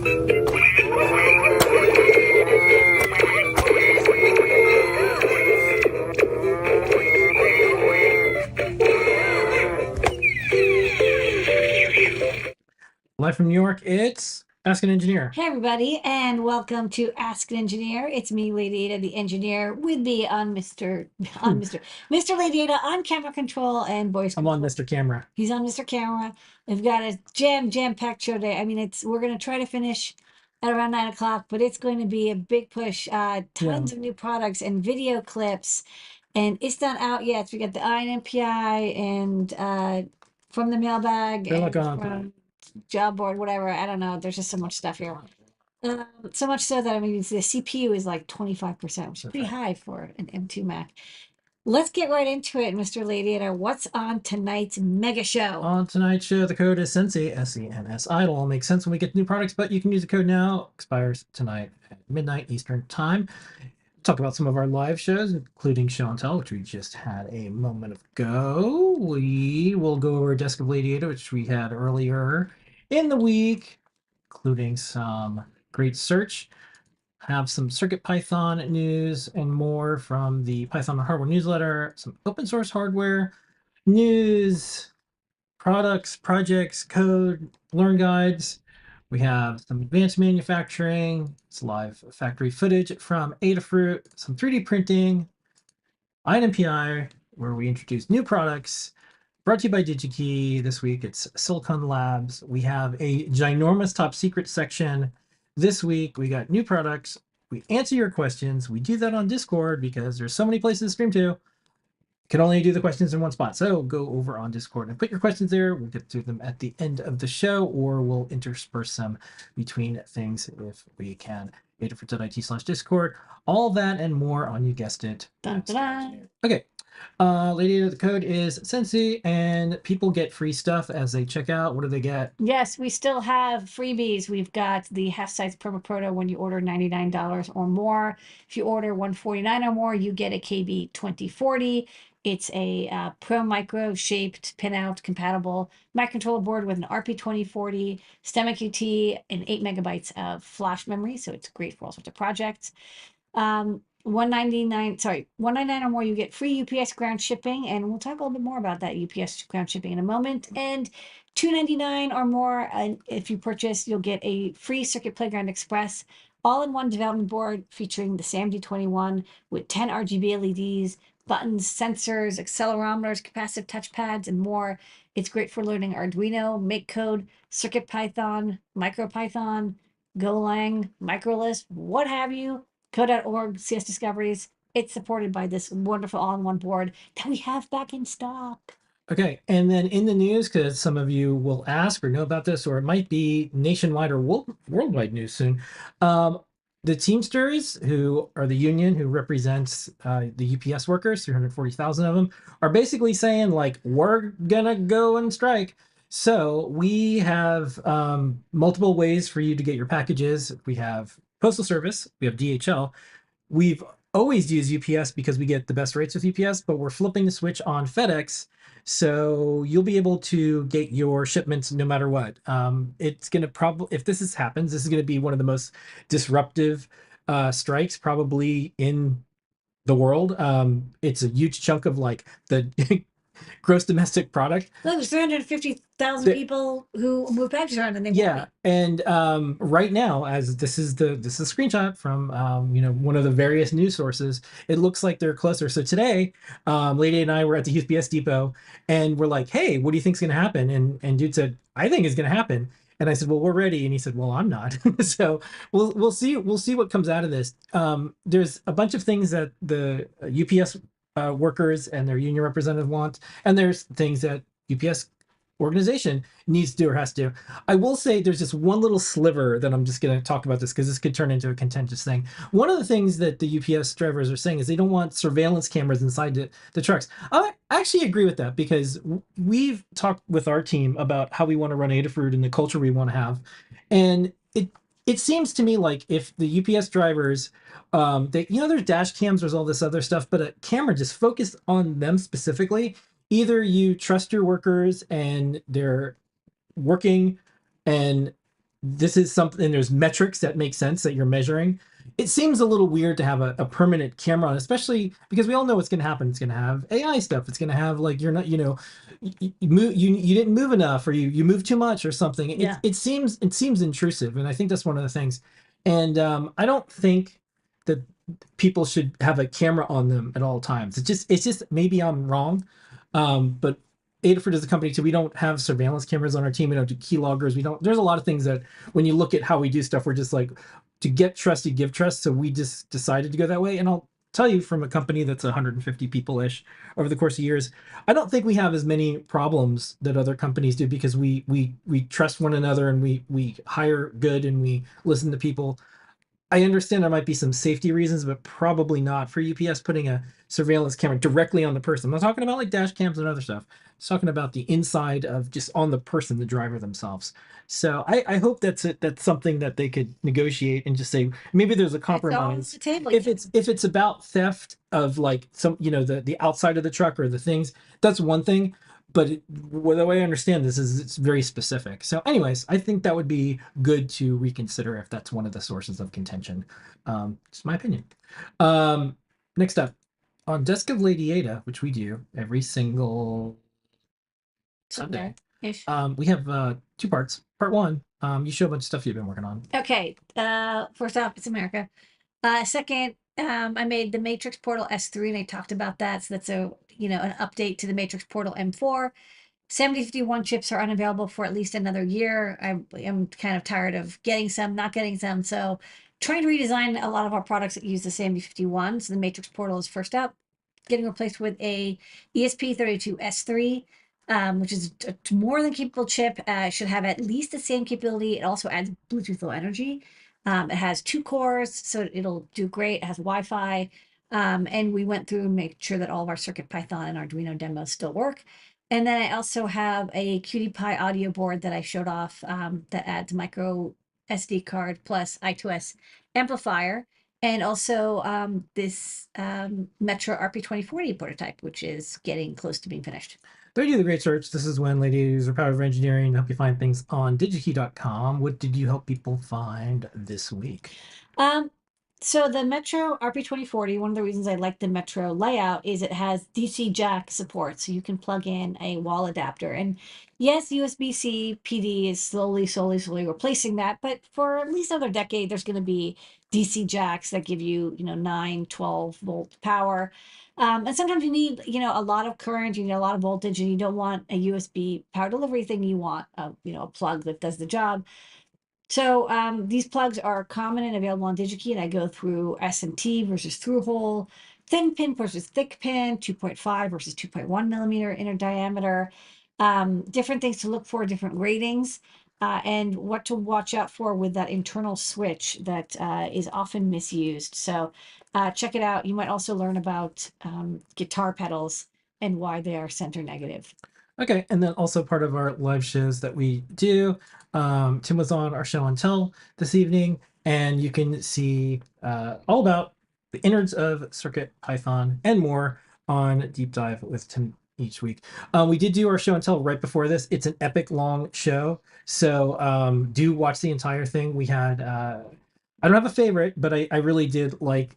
Live from New York, it's Ask an Engineer. Hey everybody, and welcome to Ask an Engineer. It's me, Ladyada, the engineer, with me on Mr. Ladyada on camera control and voice I'm control. on Mr. Camera. He's on Mr. Camera. We've got a jam-packed show today. I mean, we're gonna try to finish at around 9 o'clock, but it's going to be a big push. Tons of new products and video clips, and it's not out yet. We got the INMPI and from the mailbag They're like and on from job board, whatever. I don't know. There's just so much stuff here. So much so that I mean, the CPU is like 25%, which is pretty high for an M2 Mac. Let's get right into it, Mr. Ladyada. What's on tonight's mega show? On tonight's show, the code is Sensei, SENS. It'll all make sense when we get new products, but you can use the code now. Expires tonight at midnight Eastern time. Talk about some of our live shows, including Show and Tell, which we just had a moment ago. We will go over Desk of Ladyada, which we had earlier in the week, including some great search. Have some CircuitPython news and more from the Python Hardware newsletter, some open source hardware news, products, projects, code, learn guides. We have some advanced manufacturing, it's live factory footage from Adafruit, some 3D printing, INMPI, where we introduce new products. Brought to you by DigiKey. This week it's Silicon Labs. We have a ginormous top secret section. This week we got new products. We answer your questions. We do that on Discord because there's so many places to stream to. Can only do the questions in one spot. So go over on Discord and put your questions there. We'll get to them at the end of the show, or we'll intersperse them between things if we can. Adafruit.it/Discord. All that and more on, you guessed it. Dun, dun, dun. Okay. Lady, the code is Sensei, and people get free stuff as they check out. What do they get? Yes, we still have freebies. We've got the half size Perma Proto when you order $99 or more. If you order $149 or more, you get a KB 2040. It's a Pro Micro shaped pinout compatible microcontroller board with an RP 2040, STEMMA QT, and 8 megabytes of flash memory. So it's great for all sorts of projects. 199 or more, you get free UPS ground shipping, and we'll talk a little bit more about that UPS ground shipping in a moment. And $299 or more, and if you purchase, you'll get a free Circuit Playground Express all-in-one development board featuring the SAMD21 with 10 RGB LEDs, buttons, sensors, accelerometers, capacitive touchpads, and more. It's great for learning Arduino, MakeCode, CircuitPython, MicroPython, Golang, Microlisp, what have you. Code.org, CS Discoveries. It's supported by this wonderful all-in-one board that we have back in stock. Okay, and then in the news, because some of you will ask or know about this, or it might be nationwide or worldwide news soon. The Teamsters, who are the union who represents the UPS workers, 340,000 of them, are basically saying, like, we're gonna go and strike. So we have multiple ways for you to get your packages. We have Postal Service, we have DHL. We've always used UPS because we get the best rates with UPS, but we're flipping the switch on FedEx. So you'll be able to get your shipments no matter what. It's going to probably, if this happens, this is going to be one of the most disruptive strikes probably in the world. It's a huge chunk of like the gross domestic product. Look, there's 350,000 people who move packages around, and they Yeah, and right now, as this is a screenshot from one of the various news sources, it looks like they're closer. So today, Lady and I were at the UPS depot, and we're like, "Hey, what do you think's going to happen?" And dude said, "I think it's going to happen." And I said, "Well, we're ready." And he said, "Well, I'm not." So we'll see what comes out of this. There's a bunch of things that the UPS workers and their union representative want, and there's things that UPS organization needs to do or has to do. I will say there's just one little sliver that I'm just going to talk about this because this could turn into a contentious thing. One of the things that the UPS drivers are saying is they don't want surveillance cameras inside the trucks. I actually agree with that because we've talked with our team about how we want to run Adafruit and the culture we want to have. And it seems to me like if the UPS drivers, there's dash cams, there's all this other stuff, but a camera just focused on them specifically. Either you trust your workers and they're working and this is something, and there's metrics that make sense that you're measuring. It seems a little weird to have a permanent camera on, especially because we all know what's going to happen. It's going to have AI stuff. It's going to have like you're not, you didn't move enough, or you moved too much, or something. Yeah. It seems intrusive, and I think that's one of the things. And I don't think that people should have a camera on them at all times. It's just maybe I'm wrong, but Adafruit is a company too. We don't have surveillance cameras on our team. We don't do keyloggers. We don't. There's a lot of things that when you look at how we do stuff, we're just like, to get trust, you give trust. So we just decided to go that way. And I'll tell you, from a company that's 150 people ish over the course of years, I don't think we have as many problems that other companies do, because we trust one another, and we hire good, and we listen to people. I understand there might be some safety reasons, but probably not for UPS putting a surveillance camera directly on the person. I'm not talking about like dash cams and other stuff. I'm just talking about the inside of just on the person, the driver themselves. So I hope that's something that they could negotiate and just say maybe there's a It's all on the compromise. table. If it's about theft of like some, the outside of the truck or the things, that's one thing. But well, the way I understand this is it's very specific. So, anyways, I think that would be good to reconsider if that's one of the sources of contention. Just my opinion. Next up, on Desk of Ladyada, which we do every single Sunday, Ish. we have two parts. Part one, you show a bunch of stuff you've been working on. Okay. First off, it's America. Second, I made the Matrix Portal S3, and I talked about that. So that's an update to the Matrix Portal M4. 7051 chips are unavailable for at least another year. I am kind of tired of getting some, not getting some. So trying to redesign a lot of our products that use the 7051. So the Matrix Portal is first up, getting replaced with a ESP32S3, which is a more than capable chip. It should have at least the same capability. It also adds Bluetooth Low Energy. It has 2 cores, so it'll do great. It has Wi-Fi. And we went through and made sure that all of our CircuitPython and Arduino demos still work. And then I also have a QT Py audio board that I showed off, that adds micro SD card plus I2S amplifier, and also this Metro RP2040 prototype, which is getting close to being finished. They do the great search. This is when Lady use her power of engineering to help you find things on digikey.com. What did you help people find this week? Um, so the Metro RP2040, one of the reasons I like the Metro layout is it has DC jack support, so you can plug in a wall adapter. And yes, USB-C PD is slowly replacing that, but for at least another decade, there's going to be DC jacks that give you, 9, 12-volt power. And sometimes you need, a lot of current, you need a lot of voltage, and you don't want a USB power delivery thing. You want a plug that does the job. So these plugs are common and available on DigiKey, and I go through S&T versus through-hole, thin pin versus thick pin, 2.5 versus 2.1 millimeter inner diameter, different things to look for, different ratings, and what to watch out for with that internal switch that is often misused. So check it out. You might also learn about guitar pedals and why they are center negative. Okay, and then also part of our live shows that we do. Tim was on our show and tell this evening, and you can see all about the innards of Circuit Python and more on Deep Dive with Tim each week. We did do our show and tell right before this. It's an epic long show, so do watch the entire thing. We had I don't have a favorite, but I really did like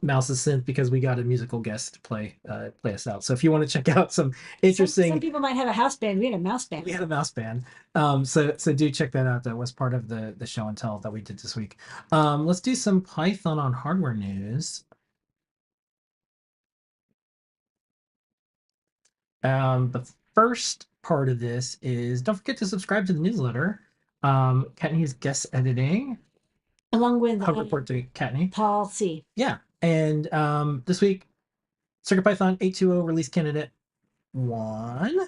Mouse's synth, because we got a musical guest to play us out. So if you want to check out some interesting, Some people might have a house band. We had a mouse band. we had a mouse band. So do check that out. That was part of the show and tell that we did this week. Let's do some Python on hardware news. The first part of this is, don't forget to subscribe to the newsletter. Kattni's guest editing. Along with Hub report to Kattni. Paul C. Yeah, and this week, CircuitPython 8.2.0 release candidate 1.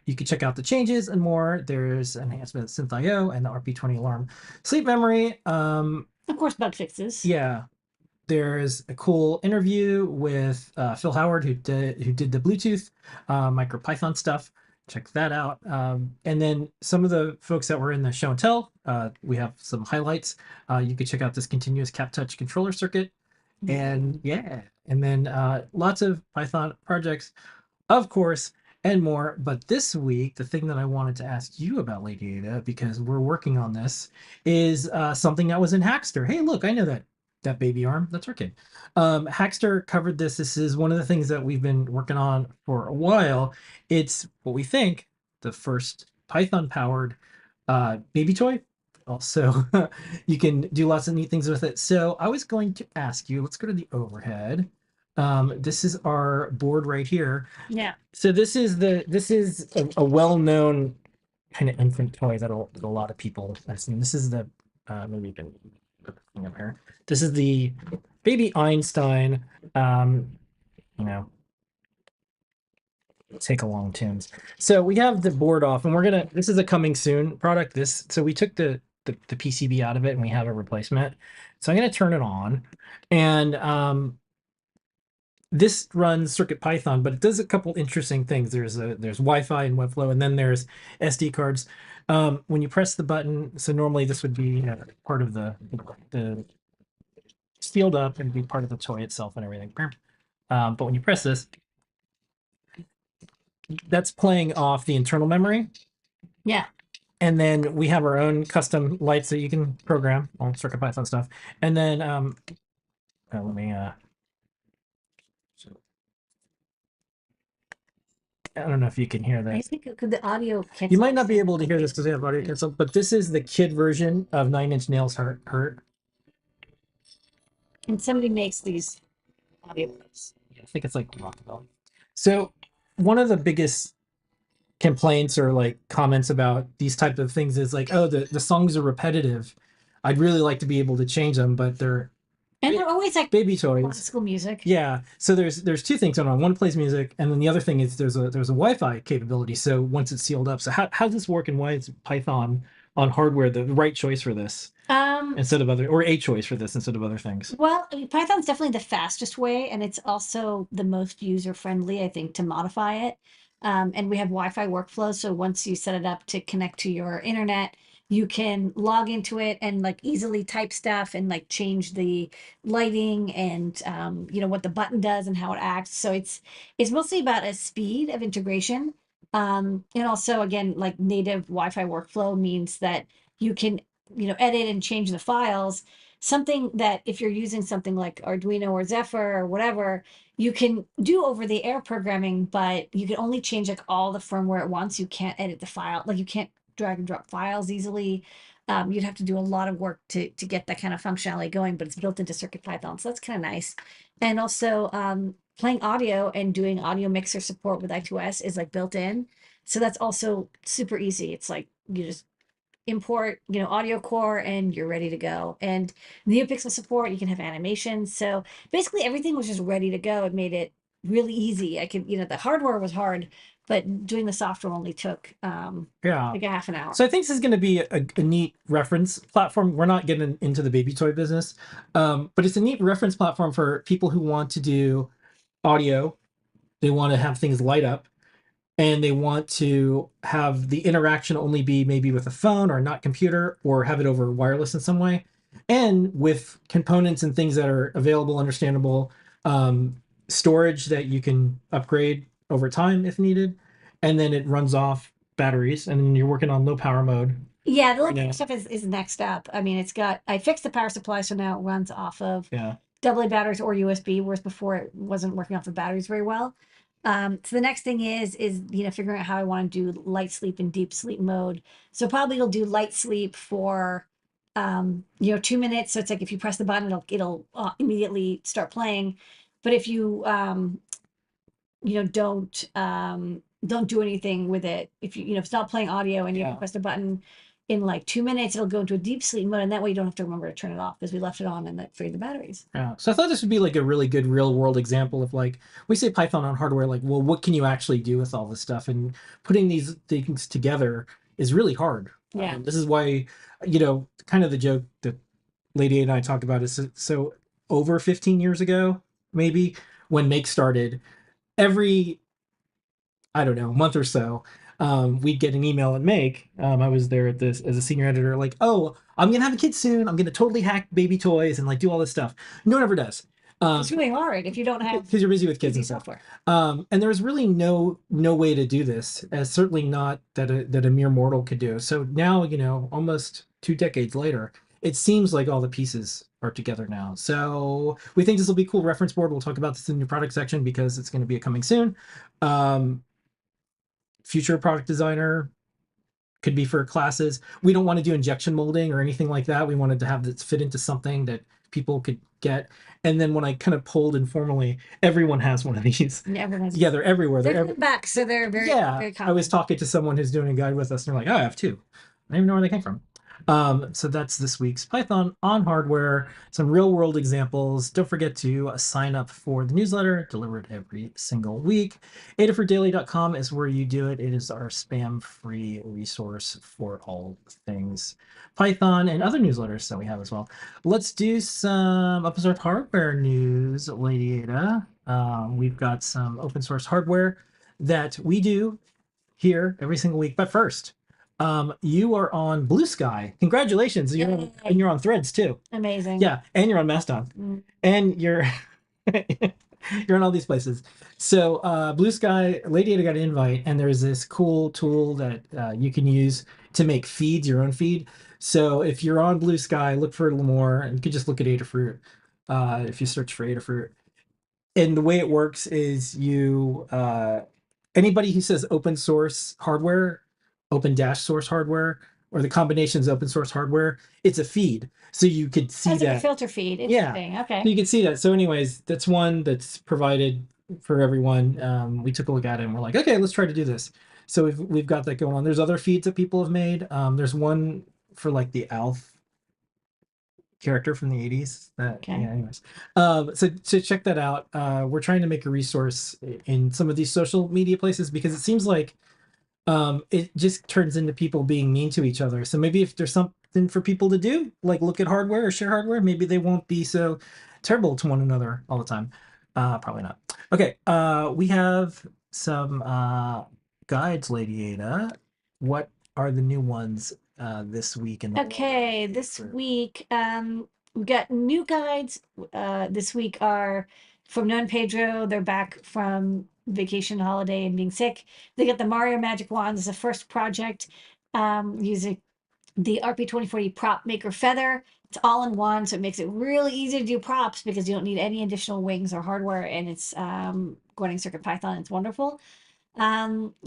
You can check out the changes and more. There's enhancement of synth.io and the RP20 alarm sleep memory. Of course, bug fixes. Yeah, there's a cool interview with Phil Howard, who did the Bluetooth MicroPython stuff. Check that out. And then some of the folks that were in the show and tell, we have some highlights. You could check out this continuous cap touch controller circuit. And yeah, and then lots of Python projects, of course. and more. But this week, the thing that I wanted to ask you about, Ladyada, because we're working on this, is something that was in Hackster. Hey, look, I know that baby arm. That's our kid. Hackster covered this. This is one of the things that we've been working on for a while. It's what we think the first Python-powered baby toy. Also, you can do lots of neat things with it. So I was going to ask you. Let's go to the overhead. This is our board right here. Yeah. So this is a well-known kind of infant toy that a lot of people have seen. This is the maybe you can put the thing up here. This is the baby Einstein. Um, you know, take along tunes. So we have the board off, and we're gonna. This is a coming soon product. This so we took the PCB out of it, and we have a replacement. So I'm gonna turn it on, and this runs Circuit Python, but it does a couple interesting things. There's Wi-Fi and Webflow, and then there's SD cards. When you press the button, so normally this would be part of the sealed up and be part of the toy itself and everything. But when you press this, that's playing off the internal memory. Yeah. And then we have our own custom lights that you can program on Circuit Python stuff. And then let me I don't know if you can hear I that. think could the audio cancel. You might not be able to hear this because we have audio cancel, but this is the kid version of Nine Inch Nails Hurt. And somebody makes these audio clips. I think it's like Rockabilly. So one of the biggest complaints or like comments about these type of things is like, oh, the songs are repetitive. I'd really like to be able to change them, but they're And they're always like baby toys. classical music. Yeah. So there's two things going on. One plays music, and then the other thing is there's a Wi-Fi capability. So once it's sealed up, so how does this work, and why is Python on hardware the right choice for this instead of other, or a choice for this instead of other things? Well, I mean, Python's definitely the fastest way, and it's also the most user friendly, I think, to modify it. And we have Wi-Fi workflows, so once you set it up to connect to your internet, you can log into it and like easily type stuff and like change the lighting and what the button does and how it acts. So it's mostly about a speed of integration. And also again, like native Wi-Fi workflow means that you can edit and change the files, something that if you're using something like Arduino or Zephyr or whatever, you can do over the air programming, but you can only change like all the firmware at once. You can't edit the file, like you can't drag and drop files easily. You'd have to do a lot of work to get that kind of functionality going, but it's built into Circuit Python, so that's kind of nice. And also playing audio and doing audio mixer support with I2S is like built in, so that's also super easy. It's like you just import, audio core and you're ready to go. And NeoPixel support, you can have animations. So basically everything was just ready to go. It made it really easy. I could, the hardware was hard, but doing the software only took like a half an hour. So I think this is going to be a neat reference platform. We're not getting into the baby toy business, but it's a neat reference platform for people who want to do audio. They want to have things light up, and they want to have the interaction only be maybe with a phone or not computer, or have it over wireless in some way, and with components and things that are available, understandable, storage that you can upgrade over time if needed, and then it runs off batteries, and then you're working on low power mode. Yeah, the Right little now. stuff is next up. I mean, I fixed the power supply, so now it runs off of Yeah. AA batteries or USB, whereas before it wasn't working off the batteries very well. So the next thing is figuring out how I want to do light sleep and deep sleep mode. So probably you'll do light sleep for 2 minutes. So it's like if you press the button, it'll immediately start playing. But if you don't do anything with it, if if it's not playing audio and you have to press the button in like 2 minutes, it'll go into a deep sleep mode, and that way you don't have to remember to turn it off because we left it on and that freed the batteries. Yeah. So I thought this would be like a really good real world example of like, we say Python on hardware, like, well, what can you actually do with all this stuff? And putting these things together is really hard. Yeah. This is why, kind of the joke that Lady and I talked about is so over 15 years ago, maybe, when Make started, every, I don't know, month or so, we'd get an email at Make. I was there at this as a senior editor, like, oh, I'm gonna have a kid soon. I'm gonna totally hack baby toys and like do all this stuff. No one ever does. It's really hard if you don't have because you're busy with kids easy and stuff. software. And there was really no way to do this, certainly not that a mere mortal could do. So now, almost 2 decades later, it seems like all the pieces are together now. So we think this will be a cool reference board. We'll talk about this in the new product section because it's going to be coming soon. Future product designer could be for classes. We don't want to do injection molding or anything like that. We wanted to have this fit into something that people could get. And then when I kind of polled informally, everyone has one of these. Everyone has. Yeah, they're everywhere. They're back, so they're very very common. I was talking to someone who's doing a guide with us, and they're like, "Oh, I have two. I don't even know where they came from." So that's this week's Python on hardware. Some real world examples. Don't forget to sign up for the newsletter delivered every single week. Adafruitdaily.com is where you do it. It is our spam-free resource for all things Python and other newsletters that we have as well. Let's do some open source hardware news, Ladyada. We've got some open source hardware that we do here every single week. But first, you are on Blue Sky. Congratulations! And you're on Threads too. Amazing. Yeah, and you're on Mastodon, and you're you're in all these places. So Blue Sky, Ladyada got an invite, and there's this cool tool that you can use to make feeds, your own feed. So if you're on Blue Sky, look for a little more, and you could just look at Adafruit if you search for Adafruit. And the way it works is you anybody who says open source hardware, open dash source hardware, or the combination's open source hardware, it's a feed. So you could see That's that. like a filter feed. Interesting. Yeah. Okay. So you can see that. So anyways, that's one that's provided for everyone. We took a look at it and we're like, okay, let's try to do this. So we've got that going on. There's other feeds that people have made. There's one for like the Alf character from the 80s. Okay. Yeah, anyways. So check that out. We're trying to make a resource in some of these social media places because it seems like it just turns into people being mean to each other. So maybe if there's something for people to do, like look at hardware or share hardware, maybe they won't be so terrible to one another all the time. Probably not. Okay, we have some guides, Ladyada. What are the new ones this week? Okay, this week we got new guides. This week are from Non Pedro. They're back from vacation, holiday, and being sick. They got the Mario Magic Wand as a first project using the RP2040 Prop Maker Feather. It's all in one, so it makes it really easy to do props because you don't need any additional wings or hardware, and it's running Circuit Python. It's wonderful. You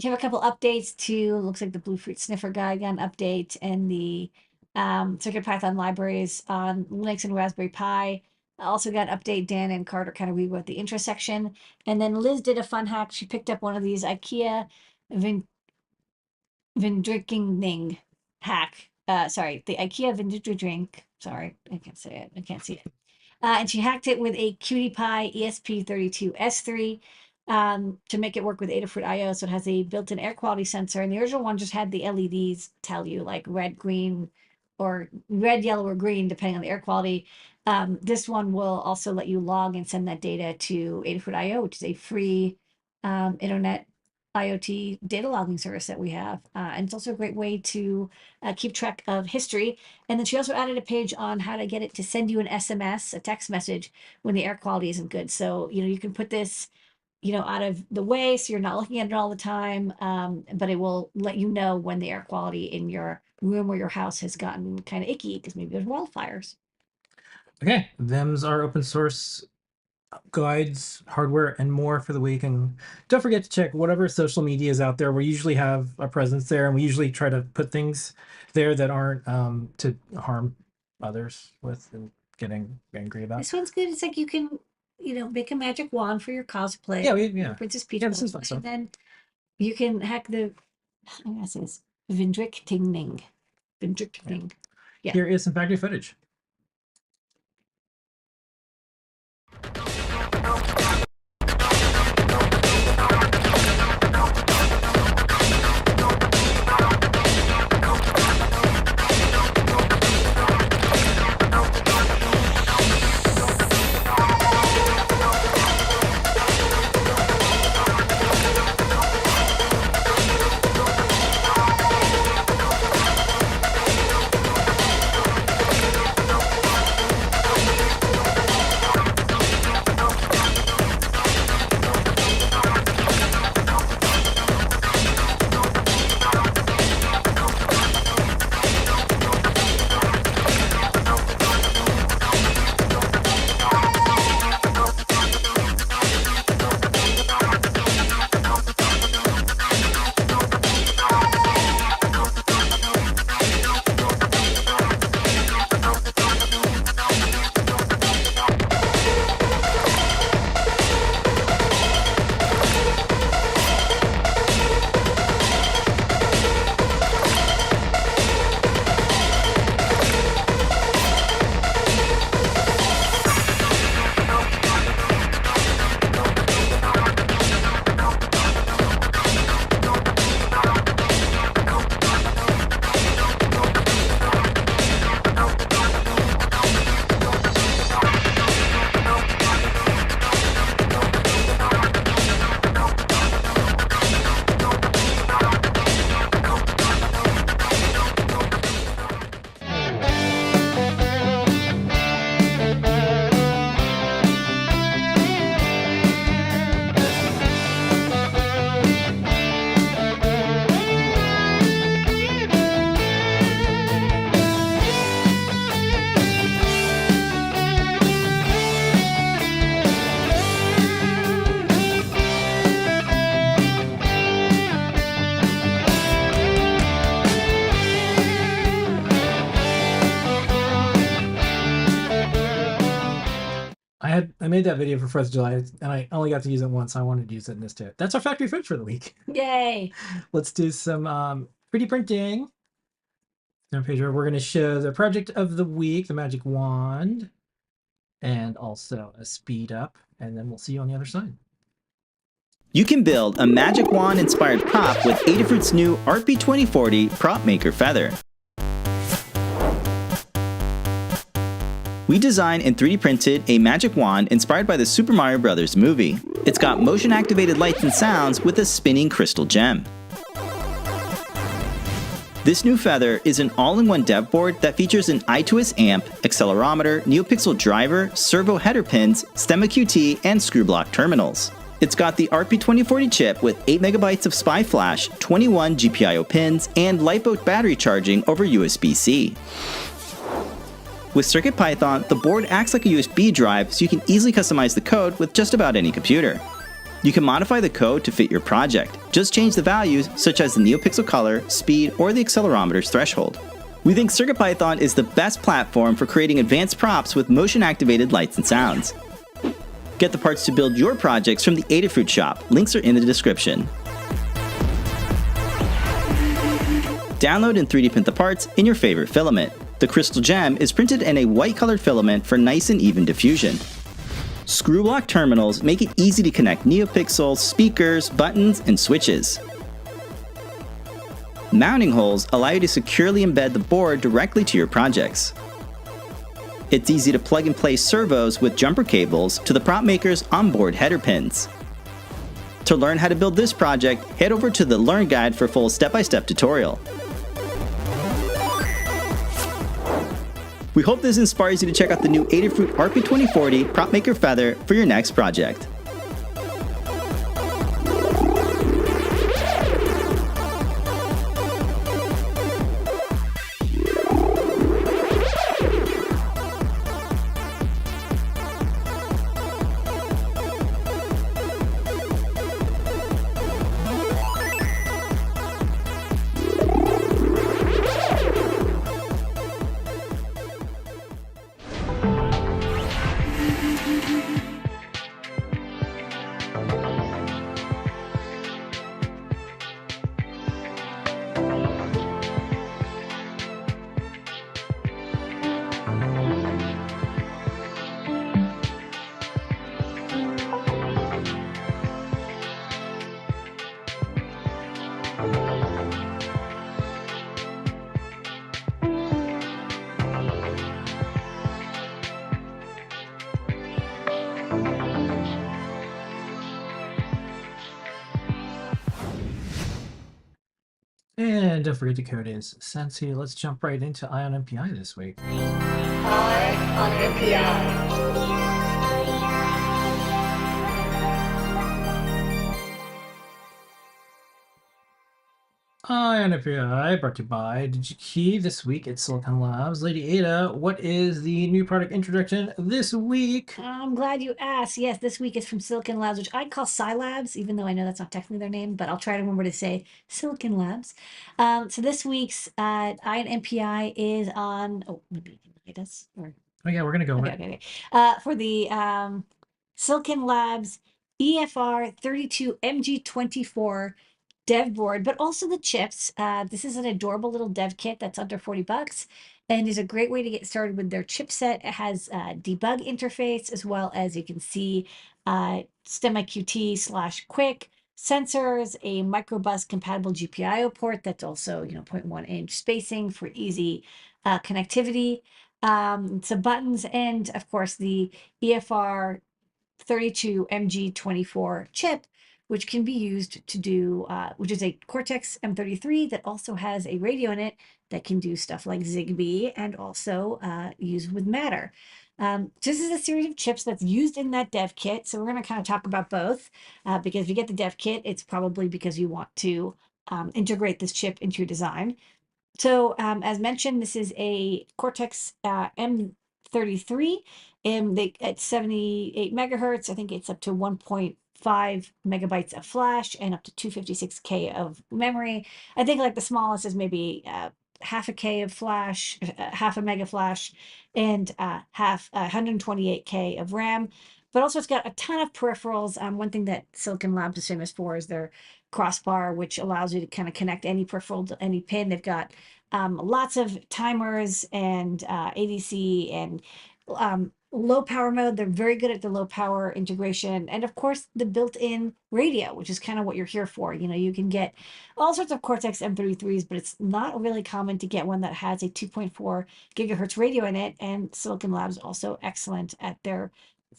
have a couple updates to, looks like the Bluefruit Sniffer Guide got an update, and the Circuit Python libraries on Linux and Raspberry Pi. I also got an update. Dan and Carter kind of rewrote the intro section. And then Liz did a fun hack. She picked up one of these IKEA Vindrickning hack. Sorry, the IKEA Vindrick. Sorry, I can't say it. I can't see it. And she hacked it with a QT Py ESP32S3 to make it work with Adafruit IO. So it has a built-in air quality sensor. And the original one just had the LEDs tell you like red, green, or red, yellow, or green, depending on the air quality. This one will also let you log and send that data to Adafruit IO, which is a free internet IoT data logging service that we have. And it's also a great way to keep track of history. And then she also added a page on how to get it to send you an SMS, a text message, when the air quality isn't good. So, you can put this, out of the way so you're not looking at it all the time, but it will let you know when the air quality in your room or your house has gotten kind of icky because maybe there's wildfires. Okay, them's our open source guides, hardware, and more for the week. And don't forget to check whatever social media is out there. We usually have a presence there, and we usually try to put things there that aren't to harm others with and getting angry about. This one's good. It's like you can, make a magic wand for your cosplay. Yeah. Princess Peach. Yeah, this is fun stuff. And then you can hack I'm gonna say this Vindrickning. Yeah. Here is some factory footage. I made that video for 4th of July, and I only got to use it once. So I wanted to use it in this too. That's our factory food for the week. Yay! Let's do some 3D printing. Page where we're going to show the project of the week, the magic wand, and also a speed up, and then we'll see you on the other side. You can build a magic wand inspired prop with Adafruit's new RP2040 Prop Maker Feather. We designed and 3D printed a magic wand inspired by the Super Mario Bros. Movie. It's got motion activated lights and sounds with a spinning crystal gem. This new feather is an all-in-one dev board that features an iTwist amp, accelerometer, NeoPixel driver, servo header pins, stemma QT, and screw block terminals. It's got the RP2040 chip with 8MB of SPI flash, 21 GPIO pins, and LightBoat battery charging over USB-C. With CircuitPython, the board acts like a USB drive so you can easily customize the code with just about any computer. You can modify the code to fit your project. Just change the values such as the NeoPixel color, speed, or the accelerometer's threshold. We think CircuitPython is the best platform for creating advanced props with motion-activated lights and sounds. Get the parts to build your projects from the Adafruit shop. Links are in the description. Download and 3D print the parts in your favorite filament. The crystal gem is printed in a white-colored filament for nice and even diffusion. Screw block terminals make it easy to connect NeoPixels, speakers, buttons, and switches. Mounting holes allow you to securely embed the board directly to your projects. It's easy to plug and play servos with jumper cables to the prop maker's onboard header pins. To learn how to build this project, head over to the Learn Guide for a full step-by-step tutorial. We hope this inspires you to check out the new Adafruit RP2040 Prop Maker Feather for your next project. And don't forget the code is Sensi. Let's jump right into Eye on MPI this week. Eye on MPI. Eye on MPI brought to you by DigiKey. This week at Silicon Labs. Ladyada, what is the new product introduction this week? I'm glad you asked. Yes, this week is from Silicon Labs, which I call Scilabs, even though I know that's not technically their name, but I'll try to remember to say Silicon Labs. So this week's Eye on MPI is on. Oh, maybe you can hide us or. Oh yeah, we're gonna go. Okay. For the Silicon Labs EFR 32 MG24 dev board, but also the chips. This is an adorable little dev kit that's under $40 and is a great way to get started with their chipset. It has a debug interface as well as you can see STEMMA QT/quick sensors, a microbus compatible GPIO port that's also 0.1 inch spacing for easy connectivity. Some buttons, and of course the EFR 32 MG24 chip, which can be used to do, which is a Cortex M33 that also has a radio in it that can do stuff like Zigbee and also use with Matter. This is a series of chips that's used in that dev kit. So we're going to kind of talk about both because if you get the dev kit, it's probably because you want to integrate this chip into your design. So as mentioned, this is a Cortex M33 and at 78 megahertz. I think it's up to 1.5 megabytes of flash and up to 256K of memory. I think like the smallest is maybe half a K of flash, half a mega flash, and half 128K of RAM. But also, it's got a ton of peripherals. One thing that Silicon Labs is famous for is their crossbar, which allows you to kind of connect any peripheral to any pin. They've got lots of timers and ADC and low power mode. They're very good at the low power integration. And of course, the built-in radio, which is kind of what you're here for. You know, you can get all sorts of Cortex M33s, but it's not really common to get one that has a 2.4 gigahertz radio in it. And Silicon Labs is also excellent at their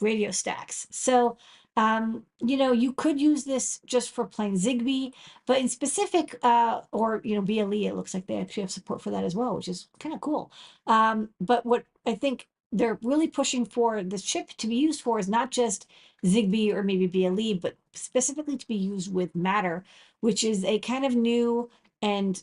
radio stacks. So, you know, you could use this just for plain Zigbee, but in specific, or, you know, BLE, it looks like they actually have support for that as well, which is kind of cool. But what I think they're really pushing for this chip to be used for is not just Zigbee or maybe BLE, but specifically to be used with Matter, which is a kind of new and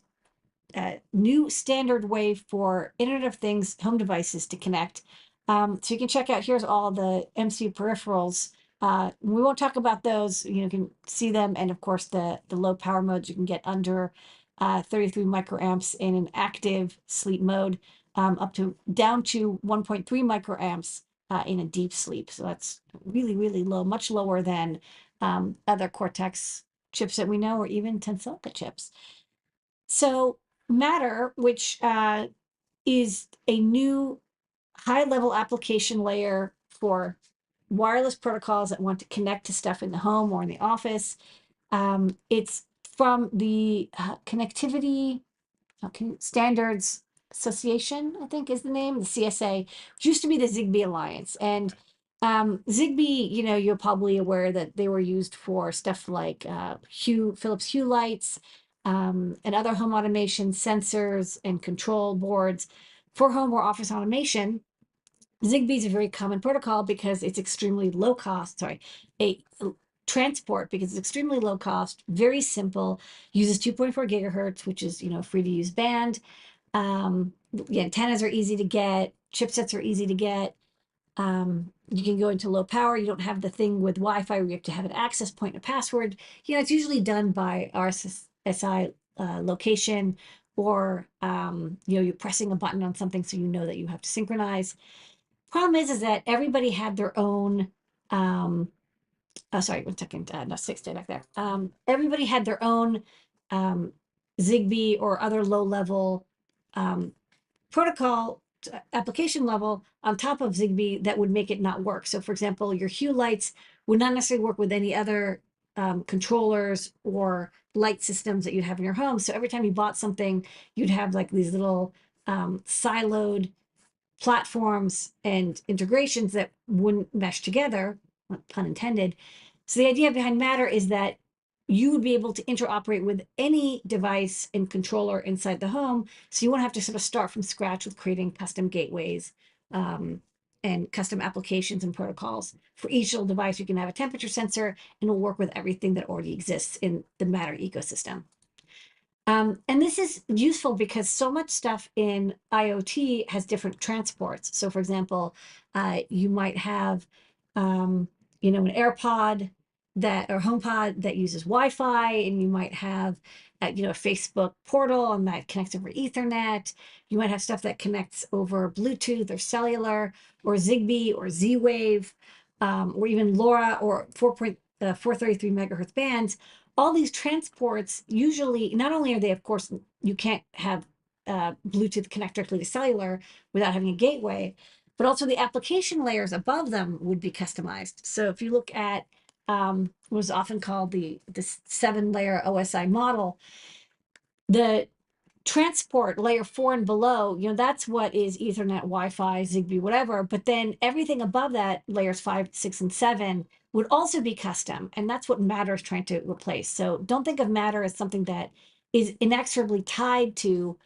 new standard way for Internet of Things home devices to connect. So you can check out, here's all the MCU peripherals. We won't talk about those. You can see them. And of course, the low power modes you can get under 33 microamps in an active sleep mode, up to down to 1.3 microamps in a deep sleep. So that's really, really low, much lower than other Cortex chips that we know, or even Tensilica chips. So Matter, which is a new high-level application layer for wireless protocols that want to connect to stuff in the home or in the office. It's from the Connectivity Standards Association, I think is the name, the CSA, which used to be the Zigbee Alliance. And Zigbee, you know, you're probably aware that they were used for stuff like Philips Hue lights, and other home automation sensors and control boards for home or office automation. Zigbee is a very common protocol because it's extremely low cost. Sorry, a transport because it's extremely low cost, very simple, uses 2.4 gigahertz, which is, you know, free to use band. The antennas are easy to get, chipsets are easy to get. You can go into low power. You don't have the thing with Wi-Fi where you have to have an access point and a password. You know, it's usually done by RSSI location, or you know, you're pressing a button on something so you know that you have to synchronize. Problem is that everybody had their own. Sorry, 1 second. No, stay back there. Everybody had their own Zigbee or other low-level protocol application level on top of Zigbee that would make it not work. So for example, your Hue lights would not necessarily work with any other controllers or light systems that you'd have in your home. So every time you bought something, you'd have like these little siloed platforms and integrations that wouldn't mesh together, pun intended. So the idea behind Matter is that you would be able to interoperate with any device and controller inside the home. So you won't have to sort of start from scratch with creating custom gateways and custom applications and protocols. For each little device, you can have a temperature sensor and it'll work with everything that already exists in the Matter ecosystem. And this is useful because so much stuff in IoT has different transports. So for example, you might have, you know, an AirPod or HomePod that uses Wi-Fi, and you might have, you know, a Facebook portal and that connects over Ethernet. You might have stuff that connects over Bluetooth or cellular or Zigbee or Z-Wave, or even LoRa or 433 megahertz bands. All these transports usually, not only are they, of course, you can't have Bluetooth connect directly to cellular without having a gateway, but also the application layers above them would be customized. So if you look at what was often called the 7-layer OSI model, the transport layer 4 and below, you know, that's what is Ethernet, Wi-Fi, Zigbee, whatever. But then everything above that, layers 5, 6, and 7, would also be custom. And that's what Matter is trying to replace. So don't think of Matter as something that is inexorably tied to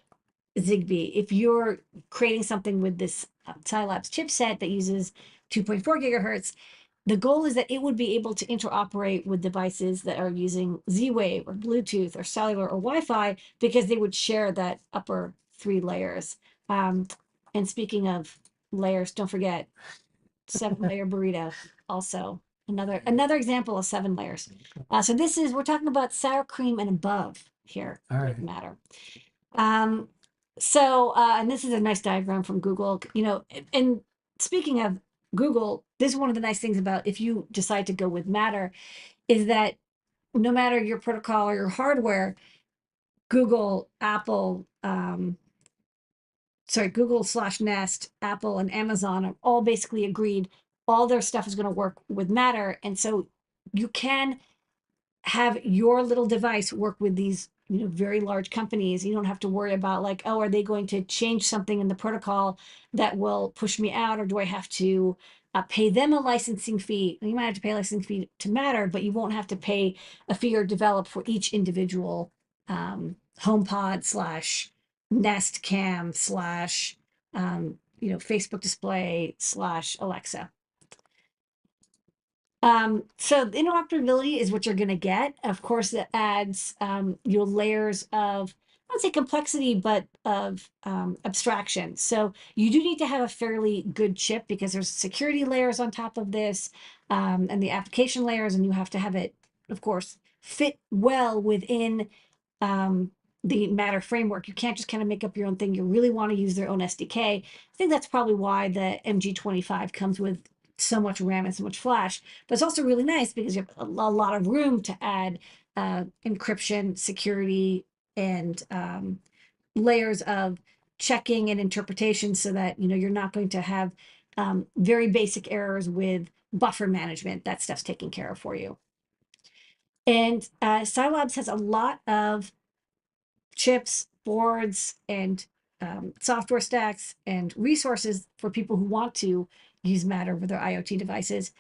Zigbee. If you're creating something with this Scilabs chipset that uses 2.4 gigahertz, the goal is that it would be able to interoperate with devices that are using Z-Wave or Bluetooth or cellular or Wi-Fi, because they would share that upper 3 layers. And speaking of layers, don't forget 7-layer burrito. Also another example of 7 layers. So we're talking about sour cream and above here. All right. Matter. So, and this is a nice diagram from Google, and speaking of Google, this is one of the nice things about if you decide to go with Matter is that no matter your protocol or your hardware, Google, Apple, Google/Nest, Apple, and Amazon are all basically agreed all their stuff is going to work with Matter. And so you can have your little device work with these very large companies. You don't have to worry about like, oh, are they going to change something in the protocol that will push me out, or do I have to pay them a licensing fee? You might have to pay a licensing fee to Matter, but you won't have to pay a fee or develop for each individual HomePod slash Nest Cam slash Facebook display slash Alexa. So the interoperability is what you're going to get. Of course, it adds your layers of, I don't say complexity, but of abstraction. So you do need to have a fairly good chip because there's security layers on top of this and the application layers, and you have to have it, of course, fit well within the Matter framework. You can't just kind of make up your own thing. You really want to use their own SDK. I think that's probably why the MG25 comes with so much RAM and so much flash. But it's also really nice because you have a lot of room to add encryption, security, and layers of checking and interpretation so that you're not going to have very basic errors with buffer management. That stuff's taken care of for you. And Scilabs has a lot of chips, boards, and software stacks and resources for people who want to use Matter with their IoT devices.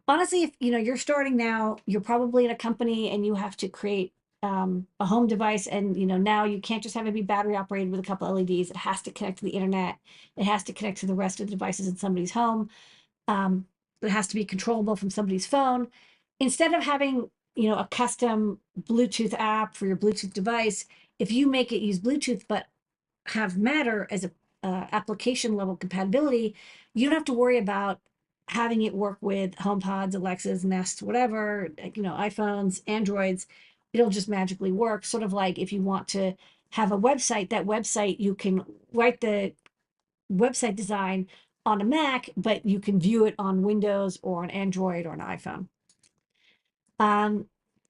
Honestly, if you're starting now, you're probably in a company and you have to create a home device, and now you can't just have it be battery operated with a couple LEDs. It has to connect to the internet. It has to connect to the rest of the devices in somebody's home. It has to be controllable from somebody's phone. Instead of having a custom Bluetooth app for your Bluetooth device, if you make it use Bluetooth but have Matter as a application level compatibility, you don't have to worry about having it work with HomePods, Alexas, Nest, whatever, iPhones, Androids. It'll just magically work. Sort of like if you want to have a website, that website, you can write the website design on a Mac, but you can view it on Windows or an Android or an iPhone.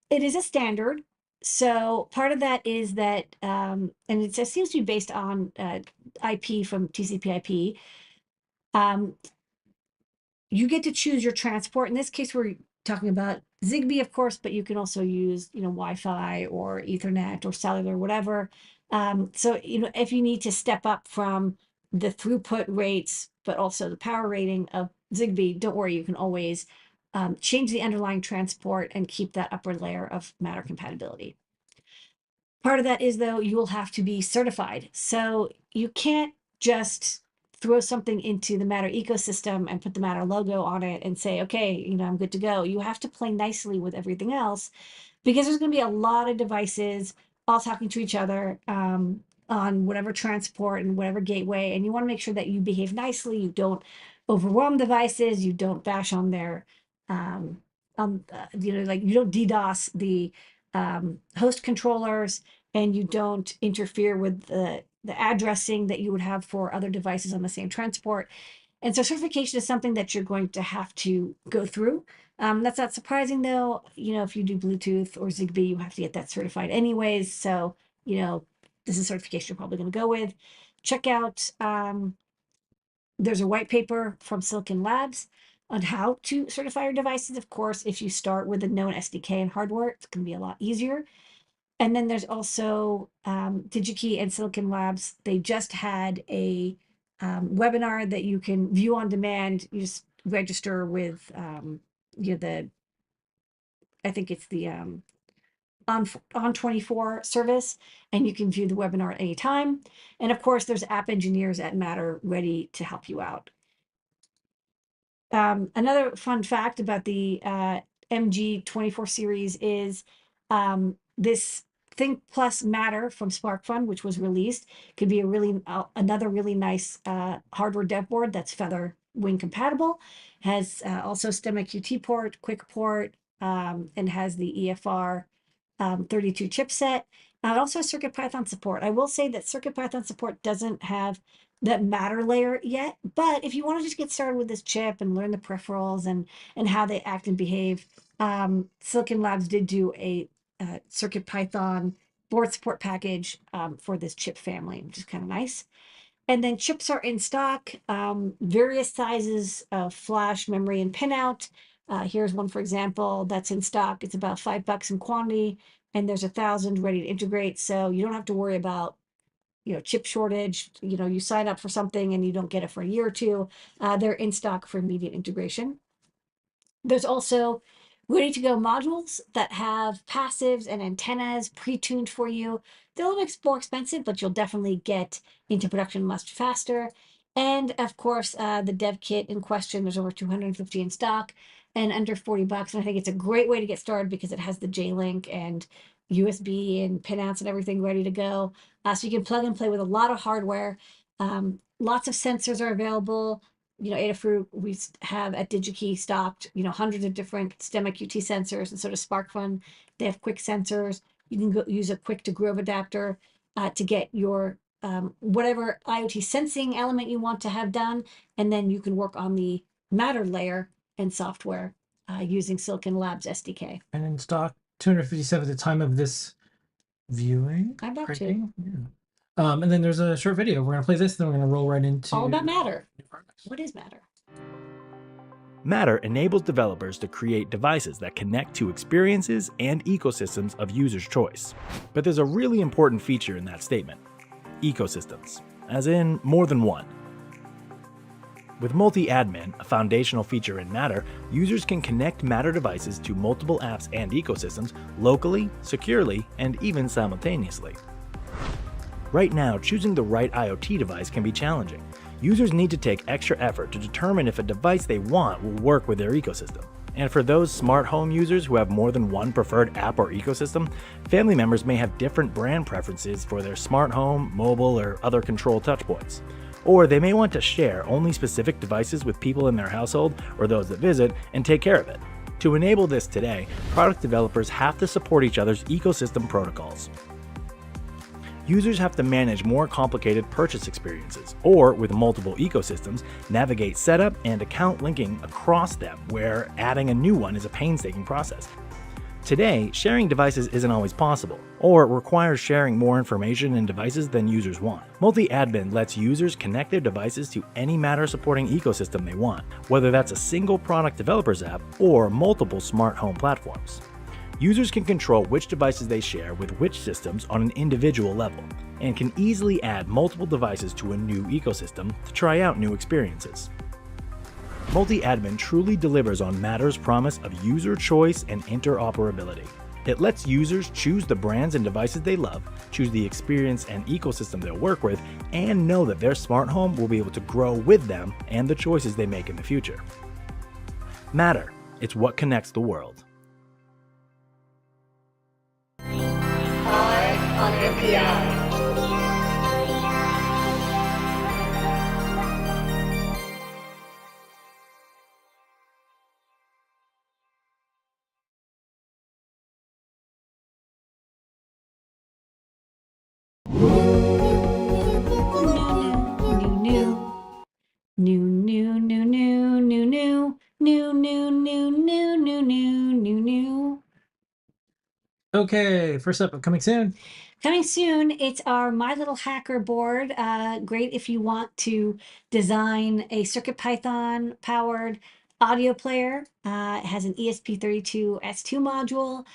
It is a standard. So part of that is that, and it seems to be based on IP from TCP/IP. You get to choose your transport. In this case, we're talking about Zigbee, of course, but you can also use, Wi-Fi or Ethernet or cellular, whatever. So, if you need to step up from the throughput rates, but also the power rating of Zigbee, don't worry, you can always change the underlying transport and keep that upper layer of Matter compatibility. Part of that is, though, you will have to be certified. So you can't just throw something into the Matter ecosystem and put the Matter logo on it and say, okay, I'm good to go. You have to play nicely with everything else because there's going to be a lot of devices all talking to each other on whatever transport and whatever gateway. And you want to make sure that you behave nicely. You don't overwhelm devices. You don't bash on their, like you don't DDoS the host controllers, and you don't interfere with the addressing that you would have for other devices on the same transport. And so certification is something that you're going to have to go through. That's not surprising though. If you do Bluetooth or Zigbee, you have to get that certified anyways. So, this is certification you're probably going to go with. Check out, there's a white paper from Silicon Labs on how to certify your devices. Of course, if you start with a known SDK and hardware, it's going to be a lot easier. And then there's also DigiKey and Silicon Labs. They just had a webinar that you can view on demand. You just register with I think it's the On24 service, and you can view the webinar at any time. And of course, there's app engineers at Matter ready to help you out. Another fun fact about the MG24 series is this Think Plus Matter from SparkFun, which was released, could be another really nice hardware dev board that's Feather Wing compatible. Has also STEMMA port, quick port, and has the EFR 32 chipset. And also CircuitPython support. I will say that CircuitPython support doesn't have that matter layer yet, but if you want to just get started with this chip and learn the peripherals and how they act and behave, Silicon Labs did do a CircuitPython board support package for this chip family, which is kind of nice. And then chips are in stock, various sizes of flash, memory, and pinout. Here's one, for example, that's in stock. It's about $5 in quantity, and there's 1,000 ready to integrate. So you don't have to worry about, chip shortage. You sign up for something and you don't get it for a year or two. They're in stock for immediate integration. There's also ready to go modules that have passives and antennas pre-tuned for you. They're a little bit more expensive, but you'll definitely get into production much faster. And of course, the dev kit in question, there's over 250 in stock and under $40. And I think it's a great way to get started because it has the J-Link and USB and pinouts and everything ready to go. So you can plug and play with a lot of hardware. Lots of sensors are available. Adafruit, we have at DigiKey stocked, hundreds of different STEMMA QT sensors, and so does SparkFun. They have quick sensors. You can go use a quick to Grove adapter to get your whatever IoT sensing element you want to have done, and then you can work on the matter layer and software using Silicon Labs SDK. And in stock, 257 at the time of this viewing. I'm about to. printing. Yeah. And then there's a short video. We're gonna play this, then we're gonna roll right into All about Matter. new products. What is Matter? Matter enables developers to create devices that connect to experiences and ecosystems of users' choice. But there's a really important feature in that statement: ecosystems, as in more than one. With multi-admin, a foundational feature in Matter, users can connect Matter devices to multiple apps and ecosystems locally, securely, and even simultaneously. Right now, choosing the right IoT device can be challenging. Users need to take extra effort to determine if a device they want will work with their ecosystem. And for those smart home users who have more than one preferred app or ecosystem, family members may have different brand preferences for their smart home, mobile, or other control touchpoints. Or they may want to share only specific devices with people in their household or those that visit and take care of it. To enable this today, product developers have to support each other's ecosystem protocols. Users have to manage more complicated purchase experiences, or with multiple ecosystems, navigate setup and account linking across them, where adding a new one is a painstaking process. Today, sharing devices isn't always possible, or requires sharing more information and devices than users want. Multi-admin lets users connect their devices to any Matter-supporting ecosystem they want, whether that's a single product developer's app or multiple smart home platforms. Users can control which devices they share with which systems on an individual level, and can easily add multiple devices to a new ecosystem to try out new experiences. Multi-admin truly delivers on Matter's promise of user choice and interoperability. It lets users choose the brands and devices they love, choose the experience and ecosystem they'll work with, and know that their smart home will be able to grow with them and the choices they make in the future. Matter, it's what connects the world. On NPI. New. Okay, first up, coming soon. Coming soon, it's our My Little Hacker board. Great if you want to design a CircuitPython powered audio player. It has an ESP32S2 module,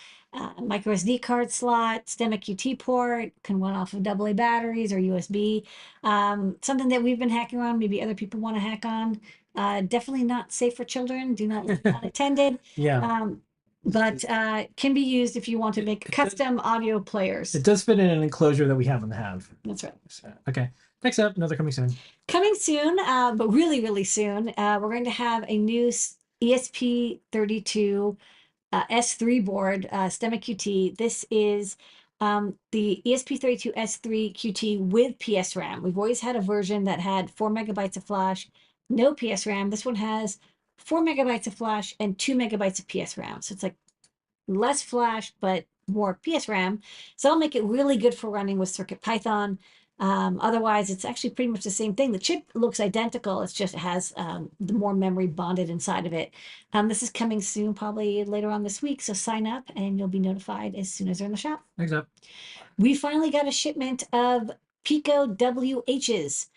micro SD card slot, STEMMA QT port, can run off of AA batteries or USB. Something that we've been hacking on, maybe other people want to hack on. Definitely not safe for children. Do not unattended. Yeah. But can be used if you want to make custom audio players. It does fit in an enclosure that we happen to have. That's right. So, okay. Next up, another coming soon. Coming soon, but really, really soon, we're going to have a new ESP32 S3 board, STEMMA QT. This is the ESP32 S3 QT with PSRAM. We've always had a version that had 4 megabytes of flash, no PSRAM. This one has 4 megabytes of flash and 2 megabytes of PSRAM. So it's like less flash, but more PS RAM. So I'll make it really good for running with CircuitPython. Otherwise, it's actually pretty much the same thing. The chip looks identical. It's just it has the more memory bonded inside of it. This is coming soon, probably later on this week. So sign up and you'll be notified as soon as they're in the shop. Thanks up. We finally got a shipment of Pico WHs.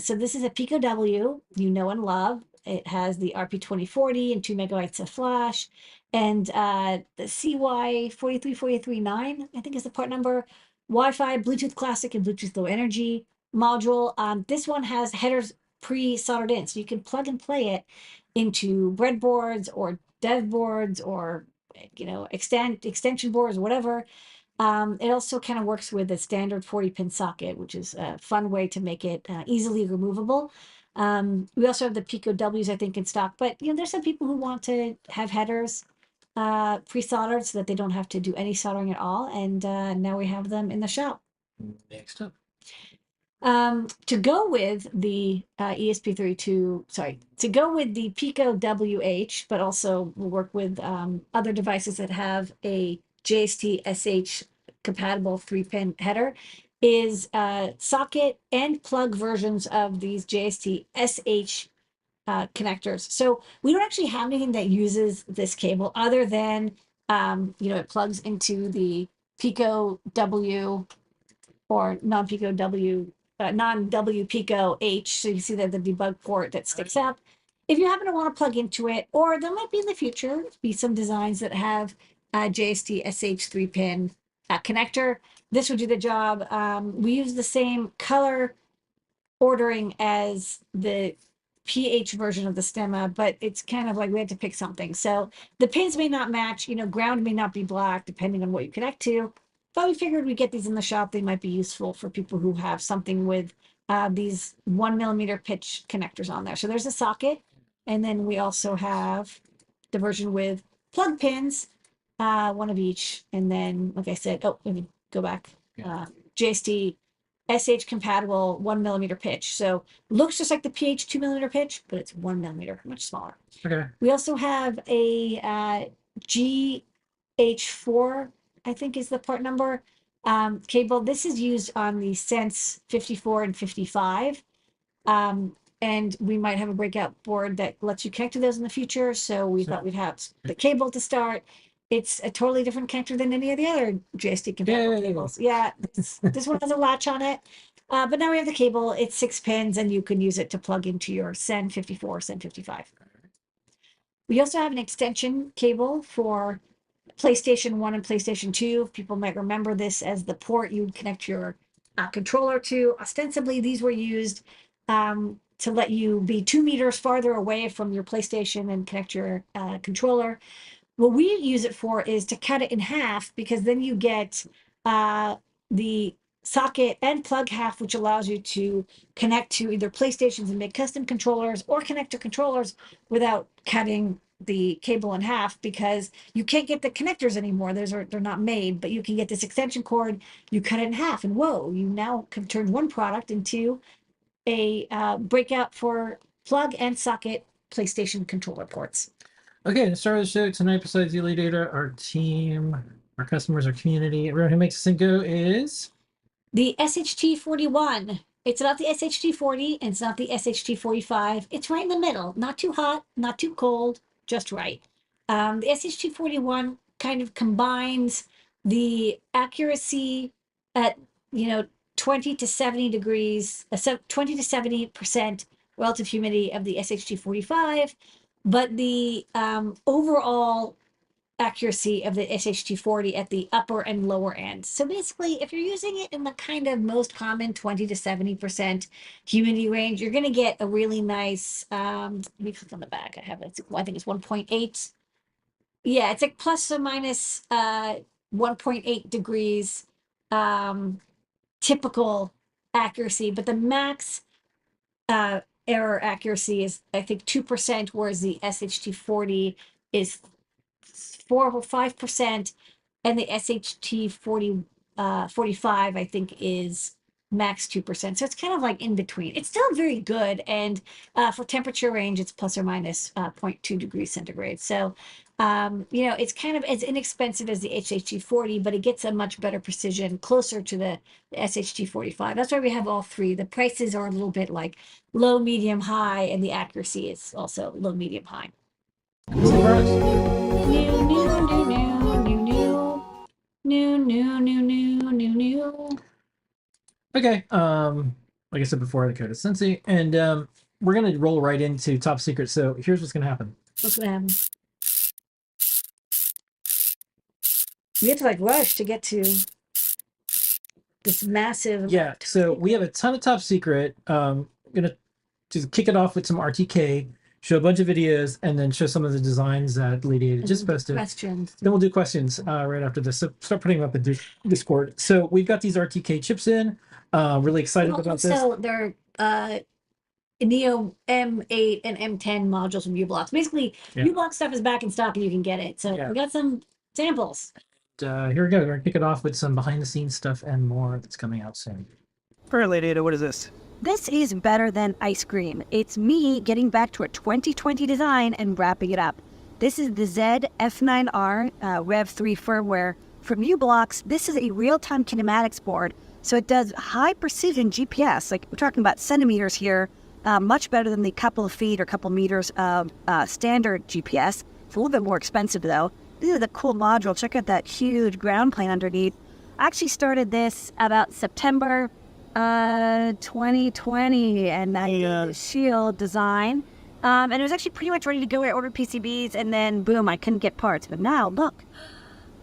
So this is a Pico W you know and love. It has the RP2040 and 2 megabytes of flash. And the CY43439, I think is the part number. Wi-Fi, Bluetooth Classic, and Bluetooth Low Energy module. This one has headers pre-soldered in, so you can plug and play it into breadboards or dev boards or extension boards, whatever. It also kind of works with a standard 40-pin socket, which is a fun way to make it easily removable. We also have the Pico Ws, I think, in stock, but there's some people who want to have headers pre-soldered so that they don't have to do any soldering at all. And now we have them in the shop. Next up. To go with the to go with the Pico WH, but also we'll work with other devices that have a JST SH compatible 3-pin header, is socket and plug versions of these JST SH connectors. So we don't actually have anything that uses this cable other than it plugs into the Pico W or non-Pico W, non-W Pico H. So you see that the debug port that sticks up. If you happen to want to plug into it, or there might be in the future be some designs that have JST SH 3-pin connector, this would do the job. We use the same color ordering as the PH version of the stemma, but it's kind of like we had to pick something. So the pins may not match, ground may not be black, depending on what you connect to. But we figured we'd get these in the shop. They might be useful for people who have something with these 1mm pitch connectors on there. So there's a socket. And then we also have the version with plug pins, one of each. And then, like I said, let me go back. JST SH compatible 1mm pitch. So looks just like the PH 2mm pitch, but it's 1mm, much smaller. Okay. We also have a GH4, I think is the part number, cable. This is used on the Sense 54 and 55. And we might have a breakout board that lets you connect to those in the future. So we thought we'd have the cable to start. It's a totally different connector than any of the other JST compatible cables. Yeah, this one has a latch on it. But now we have the cable. It's 6 pins, and you can use it to plug into your Sen 54, Sen 55. We also have an extension cable for PlayStation 1 and PlayStation 2. People might remember this as the port you would connect your controller to. Ostensibly, these were used to let you be 2 meters farther away from your PlayStation and connect your controller. What we use it for is to cut it in half, because then you get the socket and plug half, which allows you to connect to either PlayStations and make custom controllers, or connect to controllers without cutting the cable in half, because you can't get the connectors anymore. They're not made, but you can get this extension cord, you cut it in half, and whoa, you now can turn one product into a breakout for plug and socket PlayStation controller ports. Okay, to start the show tonight, besides the Ladyada, our team, our customers, our community, everyone who makes us think go is the SHT41. It's not the SHT40 and it's not the SHT45. It's right in the middle. Not too hot, not too cold, just right. The SHT41 kind of combines the accuracy at 20 to 70 degrees, 20 to 70% relative humidity of the SHT45, but the overall accuracy of the SHT40 at the upper and lower end. So basically, if you're using it in the kind of most common 20 to 70% humidity range, you're going to get a really nice, let me click on the back. I have it. I think it's 1.8. Yeah, it's like plus or minus 1.8 degrees typical accuracy, but the max error accuracy is, I think, 2%, whereas the SHT40 is 4 or 5%, and the SHT40 45, I think, is max 2%. So it's kind of like in between. It's still very good. And for temperature range, it's plus or minus 0.2 degrees centigrade. So, it's kind of as inexpensive as the HHG40, but it gets a much better precision, closer to the SHG45. That's why we have all three. The prices are a little bit like low, medium, high, and the accuracy is also low, medium, high. New. Okay. Like I said before, the code is Sensei, and we're gonna roll right into top secret. So here's what's gonna happen. What's gonna happen? You have to like rush to get to this massive. Yeah. So we have a ton of top secret. Gonna just kick it off with some RTK, show a bunch of videos, and then show some of the designs that Ladyada just posted. Questions. Then we'll do questions right after this. So start putting them up in Discord. So we've got these RTK chips in. Really excited about this. So they're Neo M8 and M10 modules from uBlocks. Basically, Yeah. uBlock stuff is back in stock and you can get it. So Yeah. we got some samples. Here we go. We're gonna kick it off with some behind the scenes stuff and more that's coming out soon. All right, Ladyada, what is this? This is better than ice cream. It's me getting back to a 2020 design and wrapping it up. This is the ZF9R Rev 3 firmware from uBlocks. This is a real-time kinematics board, so it does high precision GPS. Like, we're talking about centimeters here, much better than the couple of feet or couple meters of standard GPS. It's a little bit more expensive though. This is a cool module. Check out that huge ground plane underneath. I actually started this about September 2020, and that shield design. And it was actually pretty much ready to go. I ordered PCBs, and then boom, I couldn't get parts. But now, look,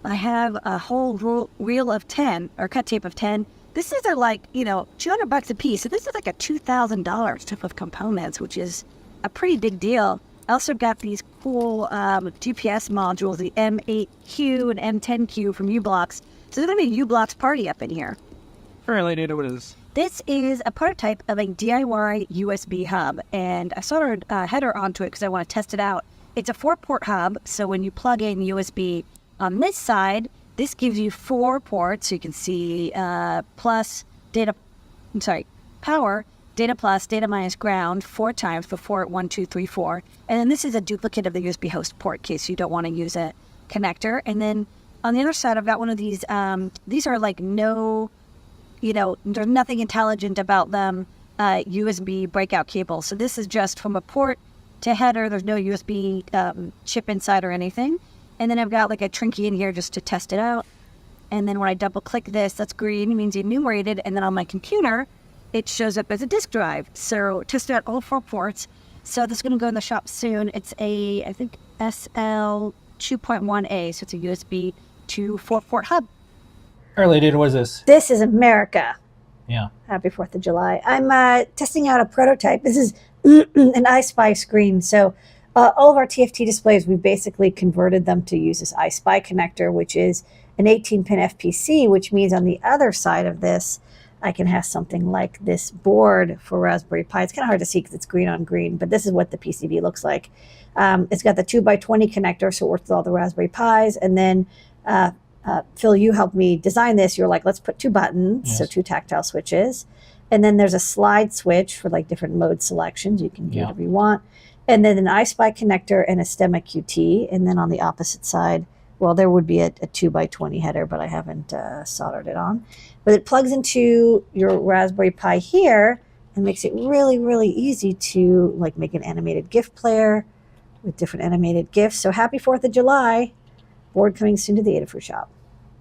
I have a whole reel of 10, or cut tape of 10. This is like, $200 a piece. So this is like a $2,000 type of components, which is a pretty big deal. I also got these cool GPS modules, the M8Q and M10Q from uBlocks. So there's going to be a uBlocks party up in here. All right, Ladyada, what is this? This is a prototype of a DIY USB hub, and I soldered a header onto it because I want to test it out. It's a 4-port hub, so when you plug in USB on this side, this gives you 4 ports, so you can see power, data plus, data minus, ground 4 times before 1, 2, 3, 4. And then this is a duplicate of the USB host port case, so you don't want to use a connector. And then on the other side, I've got one of these. These are like there's nothing intelligent about them, USB breakout cables. So this is just from a port to header. There's no USB chip inside or anything. And then I've got like a Trinky in here just to test it out. And then when I double click this, that's green, it means enumerated. And then on my computer, it shows up as a disk drive. So test out all 4 ports. So this is going to go in the shop soon. It's a, I think, SL 2.1A. So it's a USB to 4-port hub. All right, Ladyada, what is this? This is America. Yeah. Happy 4th of July. I'm testing out a prototype. This is an iSpy screen. So all of our TFT displays, we've basically converted them to use this iSpy connector, which is an 18-pin FPC, which means on the other side of this, I can have something like this board for Raspberry Pi. It's kind of hard to see because it's green on green, but this is what the PCB looks like. It's got the 2x20 connector, so it works with all the Raspberry Pis. And then Phil, you helped me design this. You're like, let's put 2 buttons, yes. So 2 tactile switches. And then there's a slide switch for like different mode selections. You can do whatever you want. And then an iSpy connector and a Stemma QT. And then on the opposite side, well, there would be a 2x20 header, but I haven't soldered it on. But it plugs into your Raspberry Pi here and makes it really, really easy to like make an animated GIF player with different animated GIFs. So happy 4th of July. Board coming soon to the Adafruit shop.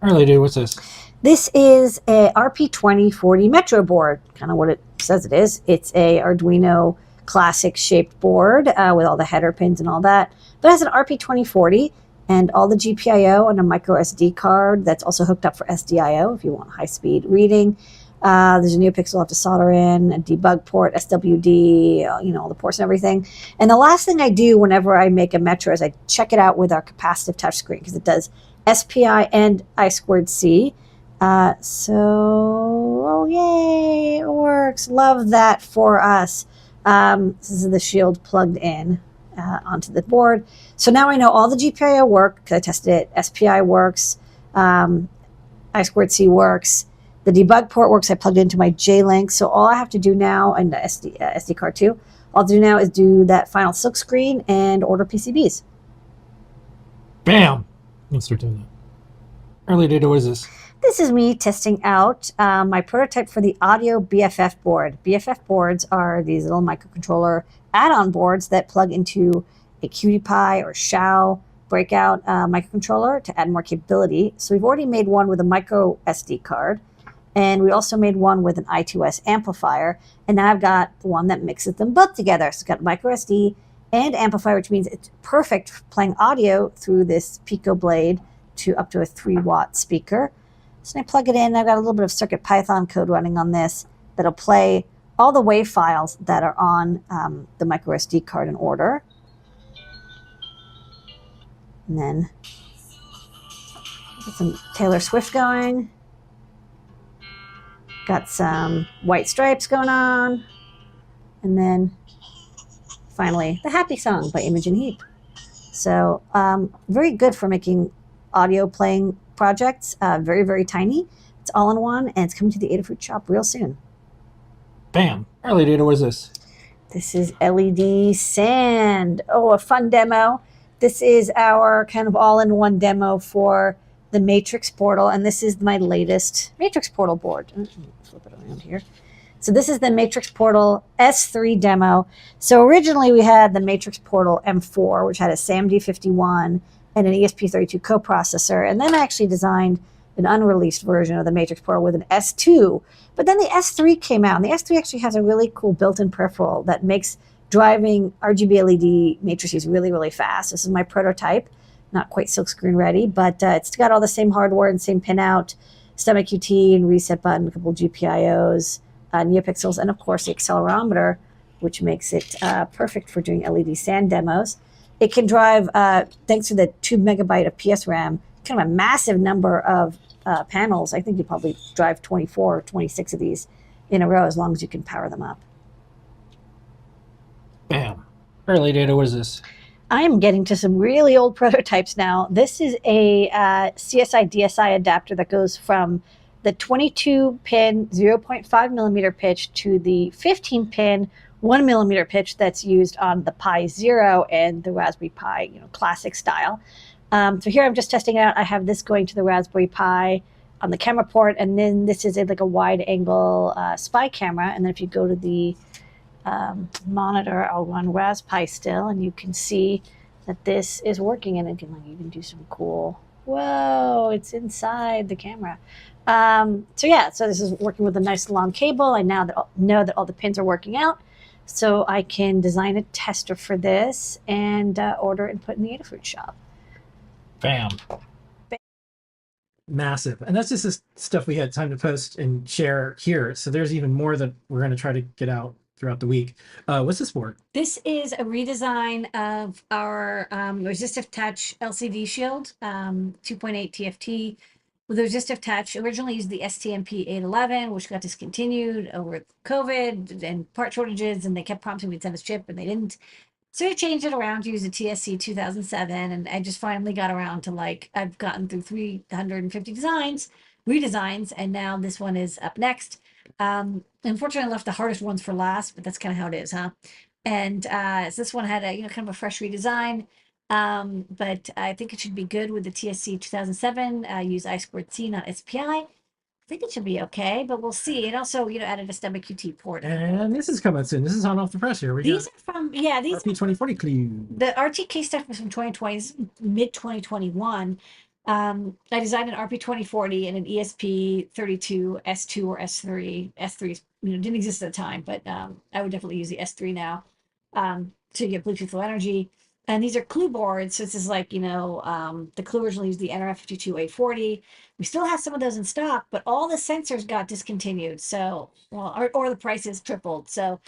All right, Ladyada, what's this? This is a RP2040 Metro board, kind of what it says it is. It's a Arduino classic shaped board with all the header pins and all that. But it has an RP2040 and all the GPIO and a micro SD card that's also hooked up for SDIO if you want high-speed reading. There's a NeoPixel I'll have to solder in, a debug port, SWD, all the ports and everything. And the last thing I do whenever I make a Metro is I check it out with our capacitive touchscreen because it does SPI and I2C. Yay, it works. Love that for us. This is the shield plugged in onto the board. So now I know all the GPIO work because I tested it. SPI works. I2C works. The debug port works. I plugged it into my J-Link. So all I have to do now, and the SD card too, all I'll do now is do that final silk screen and order PCBs. Bam! Let's start doing that. Early data, what is this? This is me testing out my prototype for the audio BFF board. BFF boards are these little microcontroller add-on boards that plug into a Cutie Pie or Xiao breakout microcontroller to add more capability. So we've already made one with a micro SD card, and we also made one with an I2S amplifier, and now I've got the one that mixes them both together. So it's got micro SD and amplifier, which means it's perfect for playing audio through this Pico blade to up to a 3-watt speaker. So I plug it in. I've got a little bit of Circuit Python code running on this that'll play all the WAV files that are on the micro SD card in order. And then get some Taylor Swift going. Got some White Stripes going on. And then finally, the Happy Song by Imogen Heap. So very good for making audio playing projects. Very, very tiny. It's all in one, and it's coming to the Adafruit shop real soon. Bam! Early data, what is this? This is LED Sand. Oh, a fun demo. This is our kind of all-in-one demo for the Matrix Portal, and this is my latest Matrix Portal board. Flip it around here. So this is the Matrix Portal S3 demo. So originally we had the Matrix Portal M4, which had a SAMD51 and an ESP32 coprocessor. And then I actually designed an unreleased version of the Matrix Portal with an S2. But then the S3 came out, and the S3 actually has a really cool built-in peripheral that makes driving RGB LED matrices really, really fast. This is my prototype, not quite silkscreen ready, but it's got all the same hardware and same pinout, stomach QT and reset button, a couple GPIOs, NeoPixels, and of course the accelerometer, which makes it perfect for doing LED sand demos. It can drive, thanks to the 2 megabyte of PS RAM, kind of a massive number of panels. I think you probably drive 24 or 26 of these in a row as long as you can power them up. Bam! Early data, what is this? I am getting to some really old prototypes now. This is a CSI DSI adapter that goes from the 22-pin 0.5 millimeter pitch to the 15-pin 1 millimeter pitch that's used on the Pi Zero and the Raspberry Pi, classic style. So here I'm just testing it out. I have this going to the Raspberry Pi on the camera port, and then this is like a wide angle spy camera. And then if you go to the monitor, I'll run Raspberry still, and you can see that this is working, and it can even do some cool, whoa, it's inside the camera. So this is working with a nice long cable. I now know that all the pins are working out, so I can design a tester for this and order it and put in the Adafruit shop. Bam! Massive. And that's just the stuff we had time to post and share here. So there's even more that we're going to try to get out throughout the week. What's this board? This is a redesign of our resistive touch LCD shield, 2.8 TFT with resistive touch. Originally used the STMP 811, which got discontinued over COVID and part shortages, and they kept promising we'd send us chip, and they didn't. So I changed it around to use a TSC 2007, and I just finally got around to I've gotten through 350 redesigns, and now this one is up next. Unfortunately, I left the hardest ones for last, but that's kind of how it is, huh? And so this one had a kind of a fresh redesign, but I think it should be good with the TSC 2007. Use I2C, not SPI. I think it should be okay, but we'll see. It also, added a stomach QT port. And this is coming soon. This is hot off the press here. These are from, these RP 2040 clue. The RTK stuff was from 2020, mid 2021. I designed an RP 2040 and an ESP 32 S2 or S3. S3 didn't exist at the time, but I would definitely use the S3 now to get Bluetooth Low Energy. And these are Clue boards. So this is the Clue originally used the NRF52840. We still have some of those in stock, but all the sensors got discontinued. So, or the prices tripled. So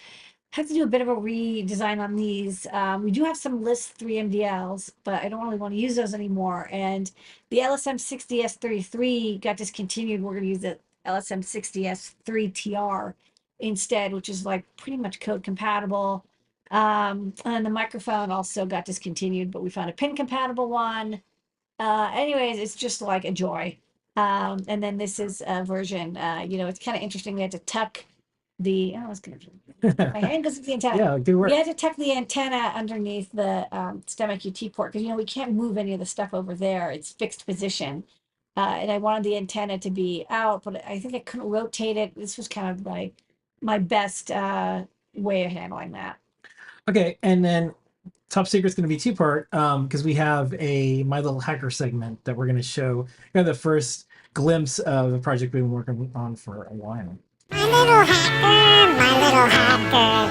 have to do a bit of a redesign on these. We do have some list 3 MDLs, but I don't really want to use those anymore. And the LSM60S33 got discontinued. We're going to use the LSM60S3TR instead, which is pretty much code compatible. And the microphone also got discontinued, but we found a pin compatible one. Anyways, it's just a joy. And then this is a version, it's kind of interesting. We had to tuck I was going to, my hand goes to the antenna. Yeah, good work. We had to tuck the antenna underneath the STEM QT port because, we can't move any of the stuff over there. It's fixed position. And I wanted the antenna to be out, but I think I couldn't rotate it. This was kind of like my best way of handling that. Okay, and then Top Secret's going to be two-part because we have a My Little Hacker segment that we're going to show kind of the first glimpse of a project we've been working on for a while. My little hacker,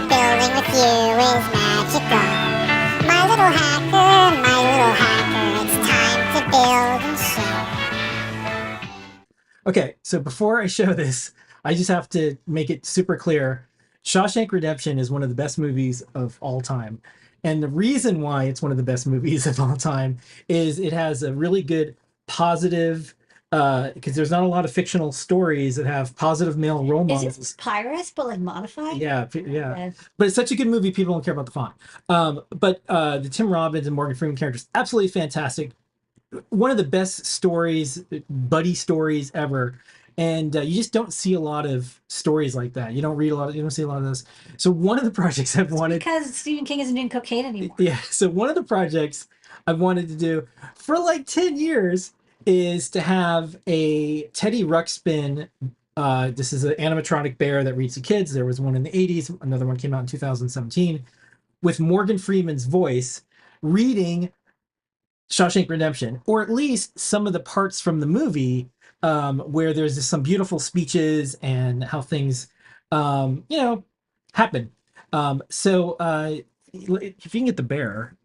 building with you is magical. My little hacker, it's time to build and share. Okay, so before I show this, I just have to make it super clear. Shawshank Redemption is one of the best movies of all time. And the reason why it's one of the best movies of all time is it has a really good positive, because there's not a lot of fictional stories that have positive male role Is models. this Pyrus, but like modified? Yeah. But it's such a good movie, people don't care about the font. But the Tim Robbins and Morgan Freeman characters, absolutely fantastic. One of the best stories, buddy stories ever. And you just don't see a lot of stories like that. You don't see a lot of this. So one of the projects I've wanted, Because Stephen King isn't doing cocaine anymore. yeah. So one of the projects I've wanted to do for like 10 years is to have a Teddy Ruxpin. This is an animatronic bear that reads to kids. There was one in the 80s. Another one came out in 2017 with Morgan Freeman's voice reading Shawshank Redemption, or at least some of the parts from the movie where there's just some beautiful speeches and how things, happen. So if you can get the bear,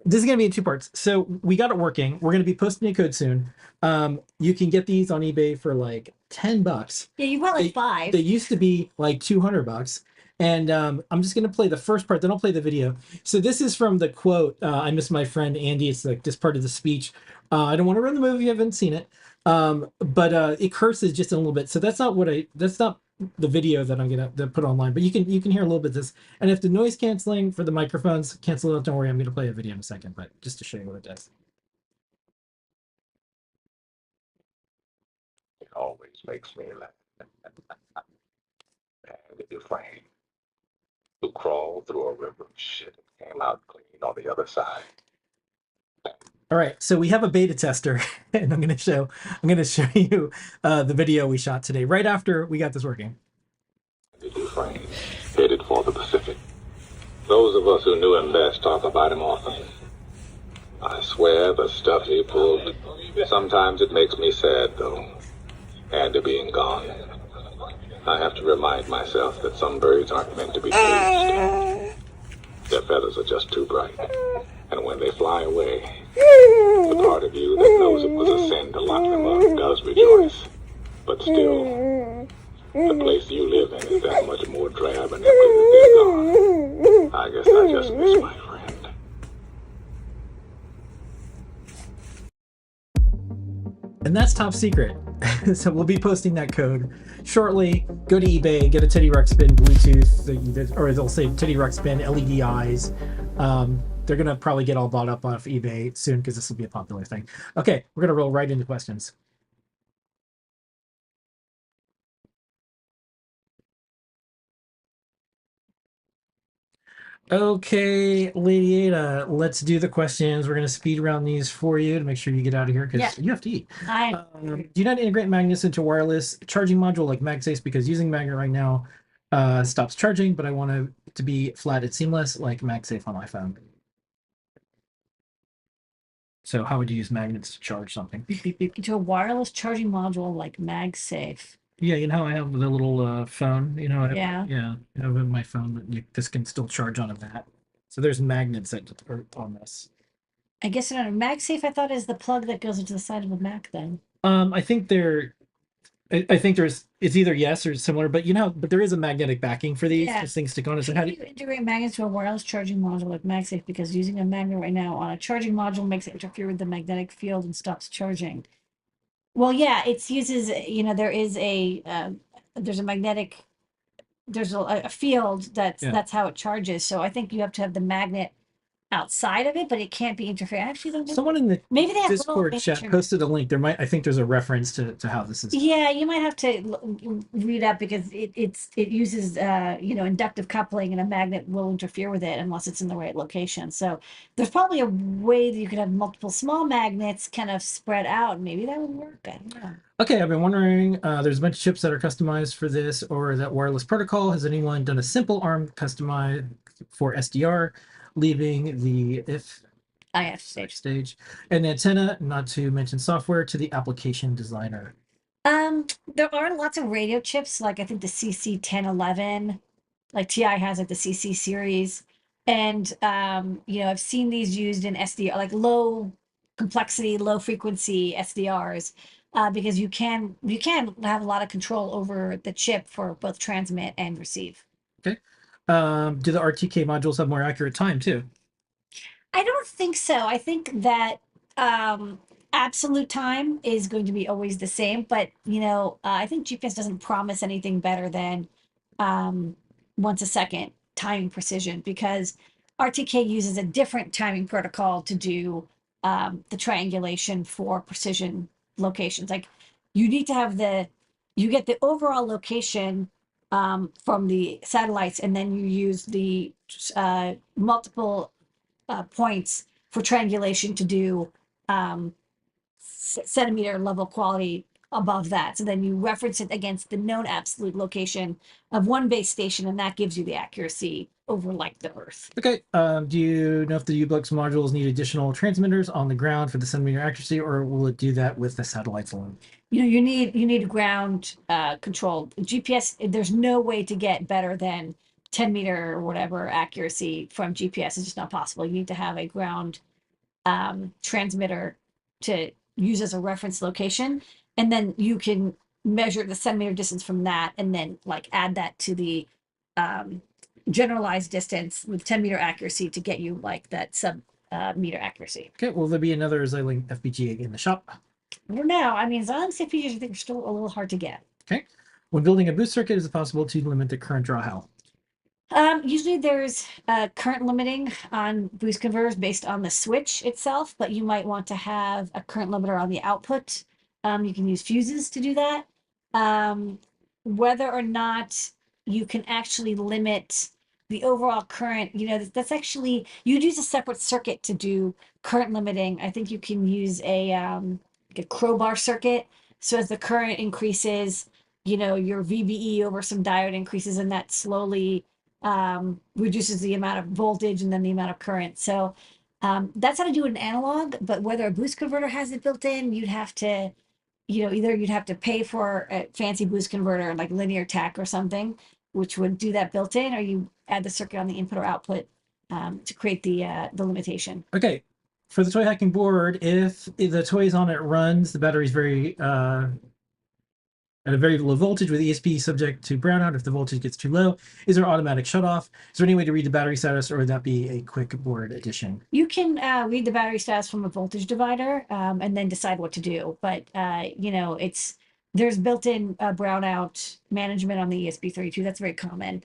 this is going to be in two parts. So we got it working. We're going to be posting a code soon. You can get these on eBay for like $10. Yeah, you bought like 5. They used to be like $200. And I'm just going to play the first part, then I'll play the video. So this is from the quote, I miss my friend Andy. It's like this part of the speech. I don't want to ruin the movie if you haven't seen it. But it curses just a little bit. So that's not the video that I'm going to put online, but you can hear a little bit of this. And if the noise canceling for the microphones cancel out, don't worry, I'm going to play a video in a second, but just to show you what it does. It always makes me laugh. And if you're Frank, who crawled through a river of shit and came out clean on the other side. All right, so we have a beta tester, and I'm going to show you the video we shot today, right after we got this working. Did you, Frank, headed for the Pacific? Those of us who knew him best talk about him often. I swear the stuff he pulled, sometimes it makes me sad, though. Andy being gone. I have to remind myself that some birds aren't meant to be caged. Their feathers are just too bright. And when they fly away, the part of you that knows it was a sin to lock them up does rejoice. But still, the place you live in is that much more drab and empty that they're gone. I guess I just miss my friend. And that's top secret. So we'll be posting that code shortly. Go to eBay, get a Teddy Ruxpin Bluetooth, or they'll say Teddy Ruxpin LED eyes. They're going to probably get all bought up off eBay soon because this will be a popular thing. Okay, we're going to roll right into questions. Okay, Ladyada, let's do the questions. We're going to speed around these for you to make sure you get out of here because you have to eat. Do you not integrate magnets into wireless charging module like MagSafe? Because using magnet right now stops charging, but I want it to be flat and seamless like MagSafe on my phone. So how would you use magnets to charge something? Beep, beep, beep. Into a wireless charging module like MagSafe. Yeah, you know how I have the little phone? You know, I Yeah. have in my phone, but this can still charge on a mat. So there's magnets that are on this. I guess MagSafe I thought is the plug that goes into the side of a Mac then. I think it's either yes or similar, but but there is a magnetic backing for these. Yeah. These things stick on it. So How do you integrate magnets to a wireless charging module like MagSafe? Because using a magnet right now on a charging module makes it interfere with the magnetic field and stops charging. Well, yeah, it uses, there is there's a magnetic, there's a field that's how it charges. So I think you have to have the magnet outside of it, but it can't be interfered. I actually don't know. Someone in the Maybe they have little Discord chat miniature- posted a link. I think there's a reference to how this is. Yeah, you might have to read up because it uses inductive coupling, and a magnet will interfere with it unless it's in the right location. So there's probably a way that you could have multiple small magnets kind of spread out. Maybe that would work. I don't know. Okay, I've been wondering, there's a bunch of chips that are customized for this or that wireless protocol. Has anyone done a simple ARM customized for SDR, leaving the if IF stage. stage and antenna, not to mention software, to the application designer? There are lots of radio chips, like I think the CC 1011, like TI has like the CC series. And I've seen these used in SDR, like low complexity, low frequency SDRs, because you can have a lot of control over the chip for both transmit and receive. Okay. Do the RTK modules have more accurate time too? I don't think so. I think that absolute time is going to be always the same, but I think GPS doesn't promise anything better than once a second timing precision, because RTK uses a different timing protocol to do the triangulation for precision locations. Like you need to have you get the overall location from the satellites, and then you use the multiple points for triangulation to do centimeter level quality above that. So then you reference it against the known absolute location of one base station, and that gives you the accuracy over like the Earth. Okay. Do you know if the U-Blux modules need additional transmitters on the ground for the centimeter accuracy, or will it do that with the satellites alone? You need ground control. GPS, there's no way to get better than 10 meter or whatever accuracy from GPS. It's just not possible. You need to have a ground transmitter to use as a reference location, and then you can measure the centimeter distance from that, and then like add that to the generalized distance with 10 meter accuracy to get you like that sub meter accuracy. Okay. Will there be another Xilinx FPGA in the shop? I don't know. I mean, Xilinx FPGAs I think are still a little hard to get. Okay. When building a boost circuit, is it possible to limit the current draw? How? Usually there's current limiting on boost converters based on the switch itself, but you might want to have a current limiter on the output. You can use fuses to do that. Whether or not you can actually limit the overall current, that's actually, you'd use a separate circuit to do current limiting. I think you can use a crowbar circuit. So as the current increases, your VBE over some diode increases, and that slowly reduces the amount of voltage and then the amount of current. So that's how to do it in analog, but whether a boost converter has it built in, you'd have to, either you'd have to pay for a fancy boost converter like Linear Tech or something, which would do that built in, or you add the circuit on the input or output to create the limitation. Okay. For the toy hacking board, if the toy is on it runs, the battery is very at a very low voltage with ESP subject to brownout. If the voltage gets too low, is there automatic shutoff? Is there any way to read the battery status, or would that be a quick board addition? You can read the battery status from a voltage divider and then decide what to do. But there's built-in brownout management on the ESP32. That's very common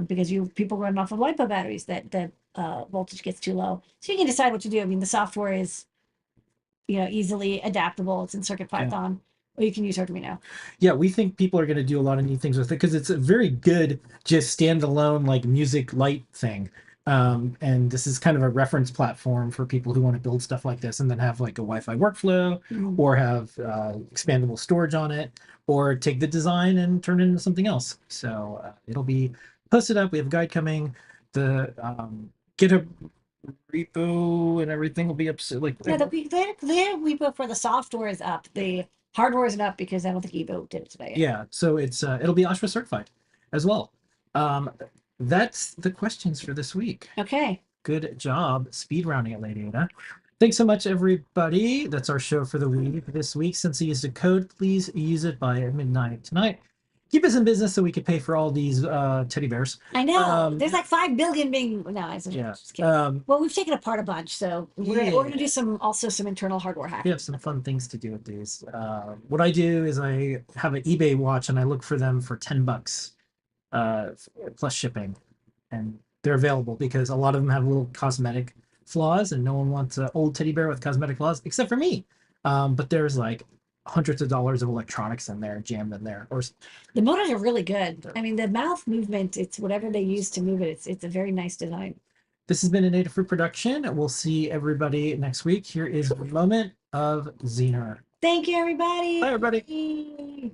because people run off of LiPo batteries that the voltage gets too low. So you can decide what to do. I mean, the software is easily adaptable. It's in CircuitPython. Or you can use Arduino. Yeah, we think people are going to do a lot of neat things with it because it's a very good, just standalone like music light thing. And this is kind of a reference platform for people who want to build stuff like this and then have like a Wi-Fi workflow or have expandable storage on it, or take the design and turn it into something else. So it'll be posted up. We have a guide coming. The GitHub repo and everything will be up. So like the repo for the software is up. The hardware isn't up because I don't think Evo did it today. Yeah, so it'll be OSHA certified as well. That's the questions for this week. Okay. Good job speed rounding it, Ladyada. Thanks so much, everybody. That's our show for the week this week. Since you used a code, please use it by midnight tonight. Keep us in business so we could pay for all these teddy bears. I know. There's like 5 billion being just kidding. Well, we've taken apart a bunch, so we're gonna do some internal hardware hacks. We have some fun things to do with these. What I do is I have an eBay watch and I look for them for $10 plus shipping, and they're available because a lot of them have little cosmetic flaws, and no one wants an old teddy bear with cosmetic flaws except for me. But there's like hundreds of dollars of electronics in there jammed in there. Or The motors are really good. I mean, the mouth movement, it's whatever they use to move it. It's a very nice design. this has been an Adafruit production. We'll see everybody next week. Here is the moment of Zener. Thank you, everybody. Bye, everybody.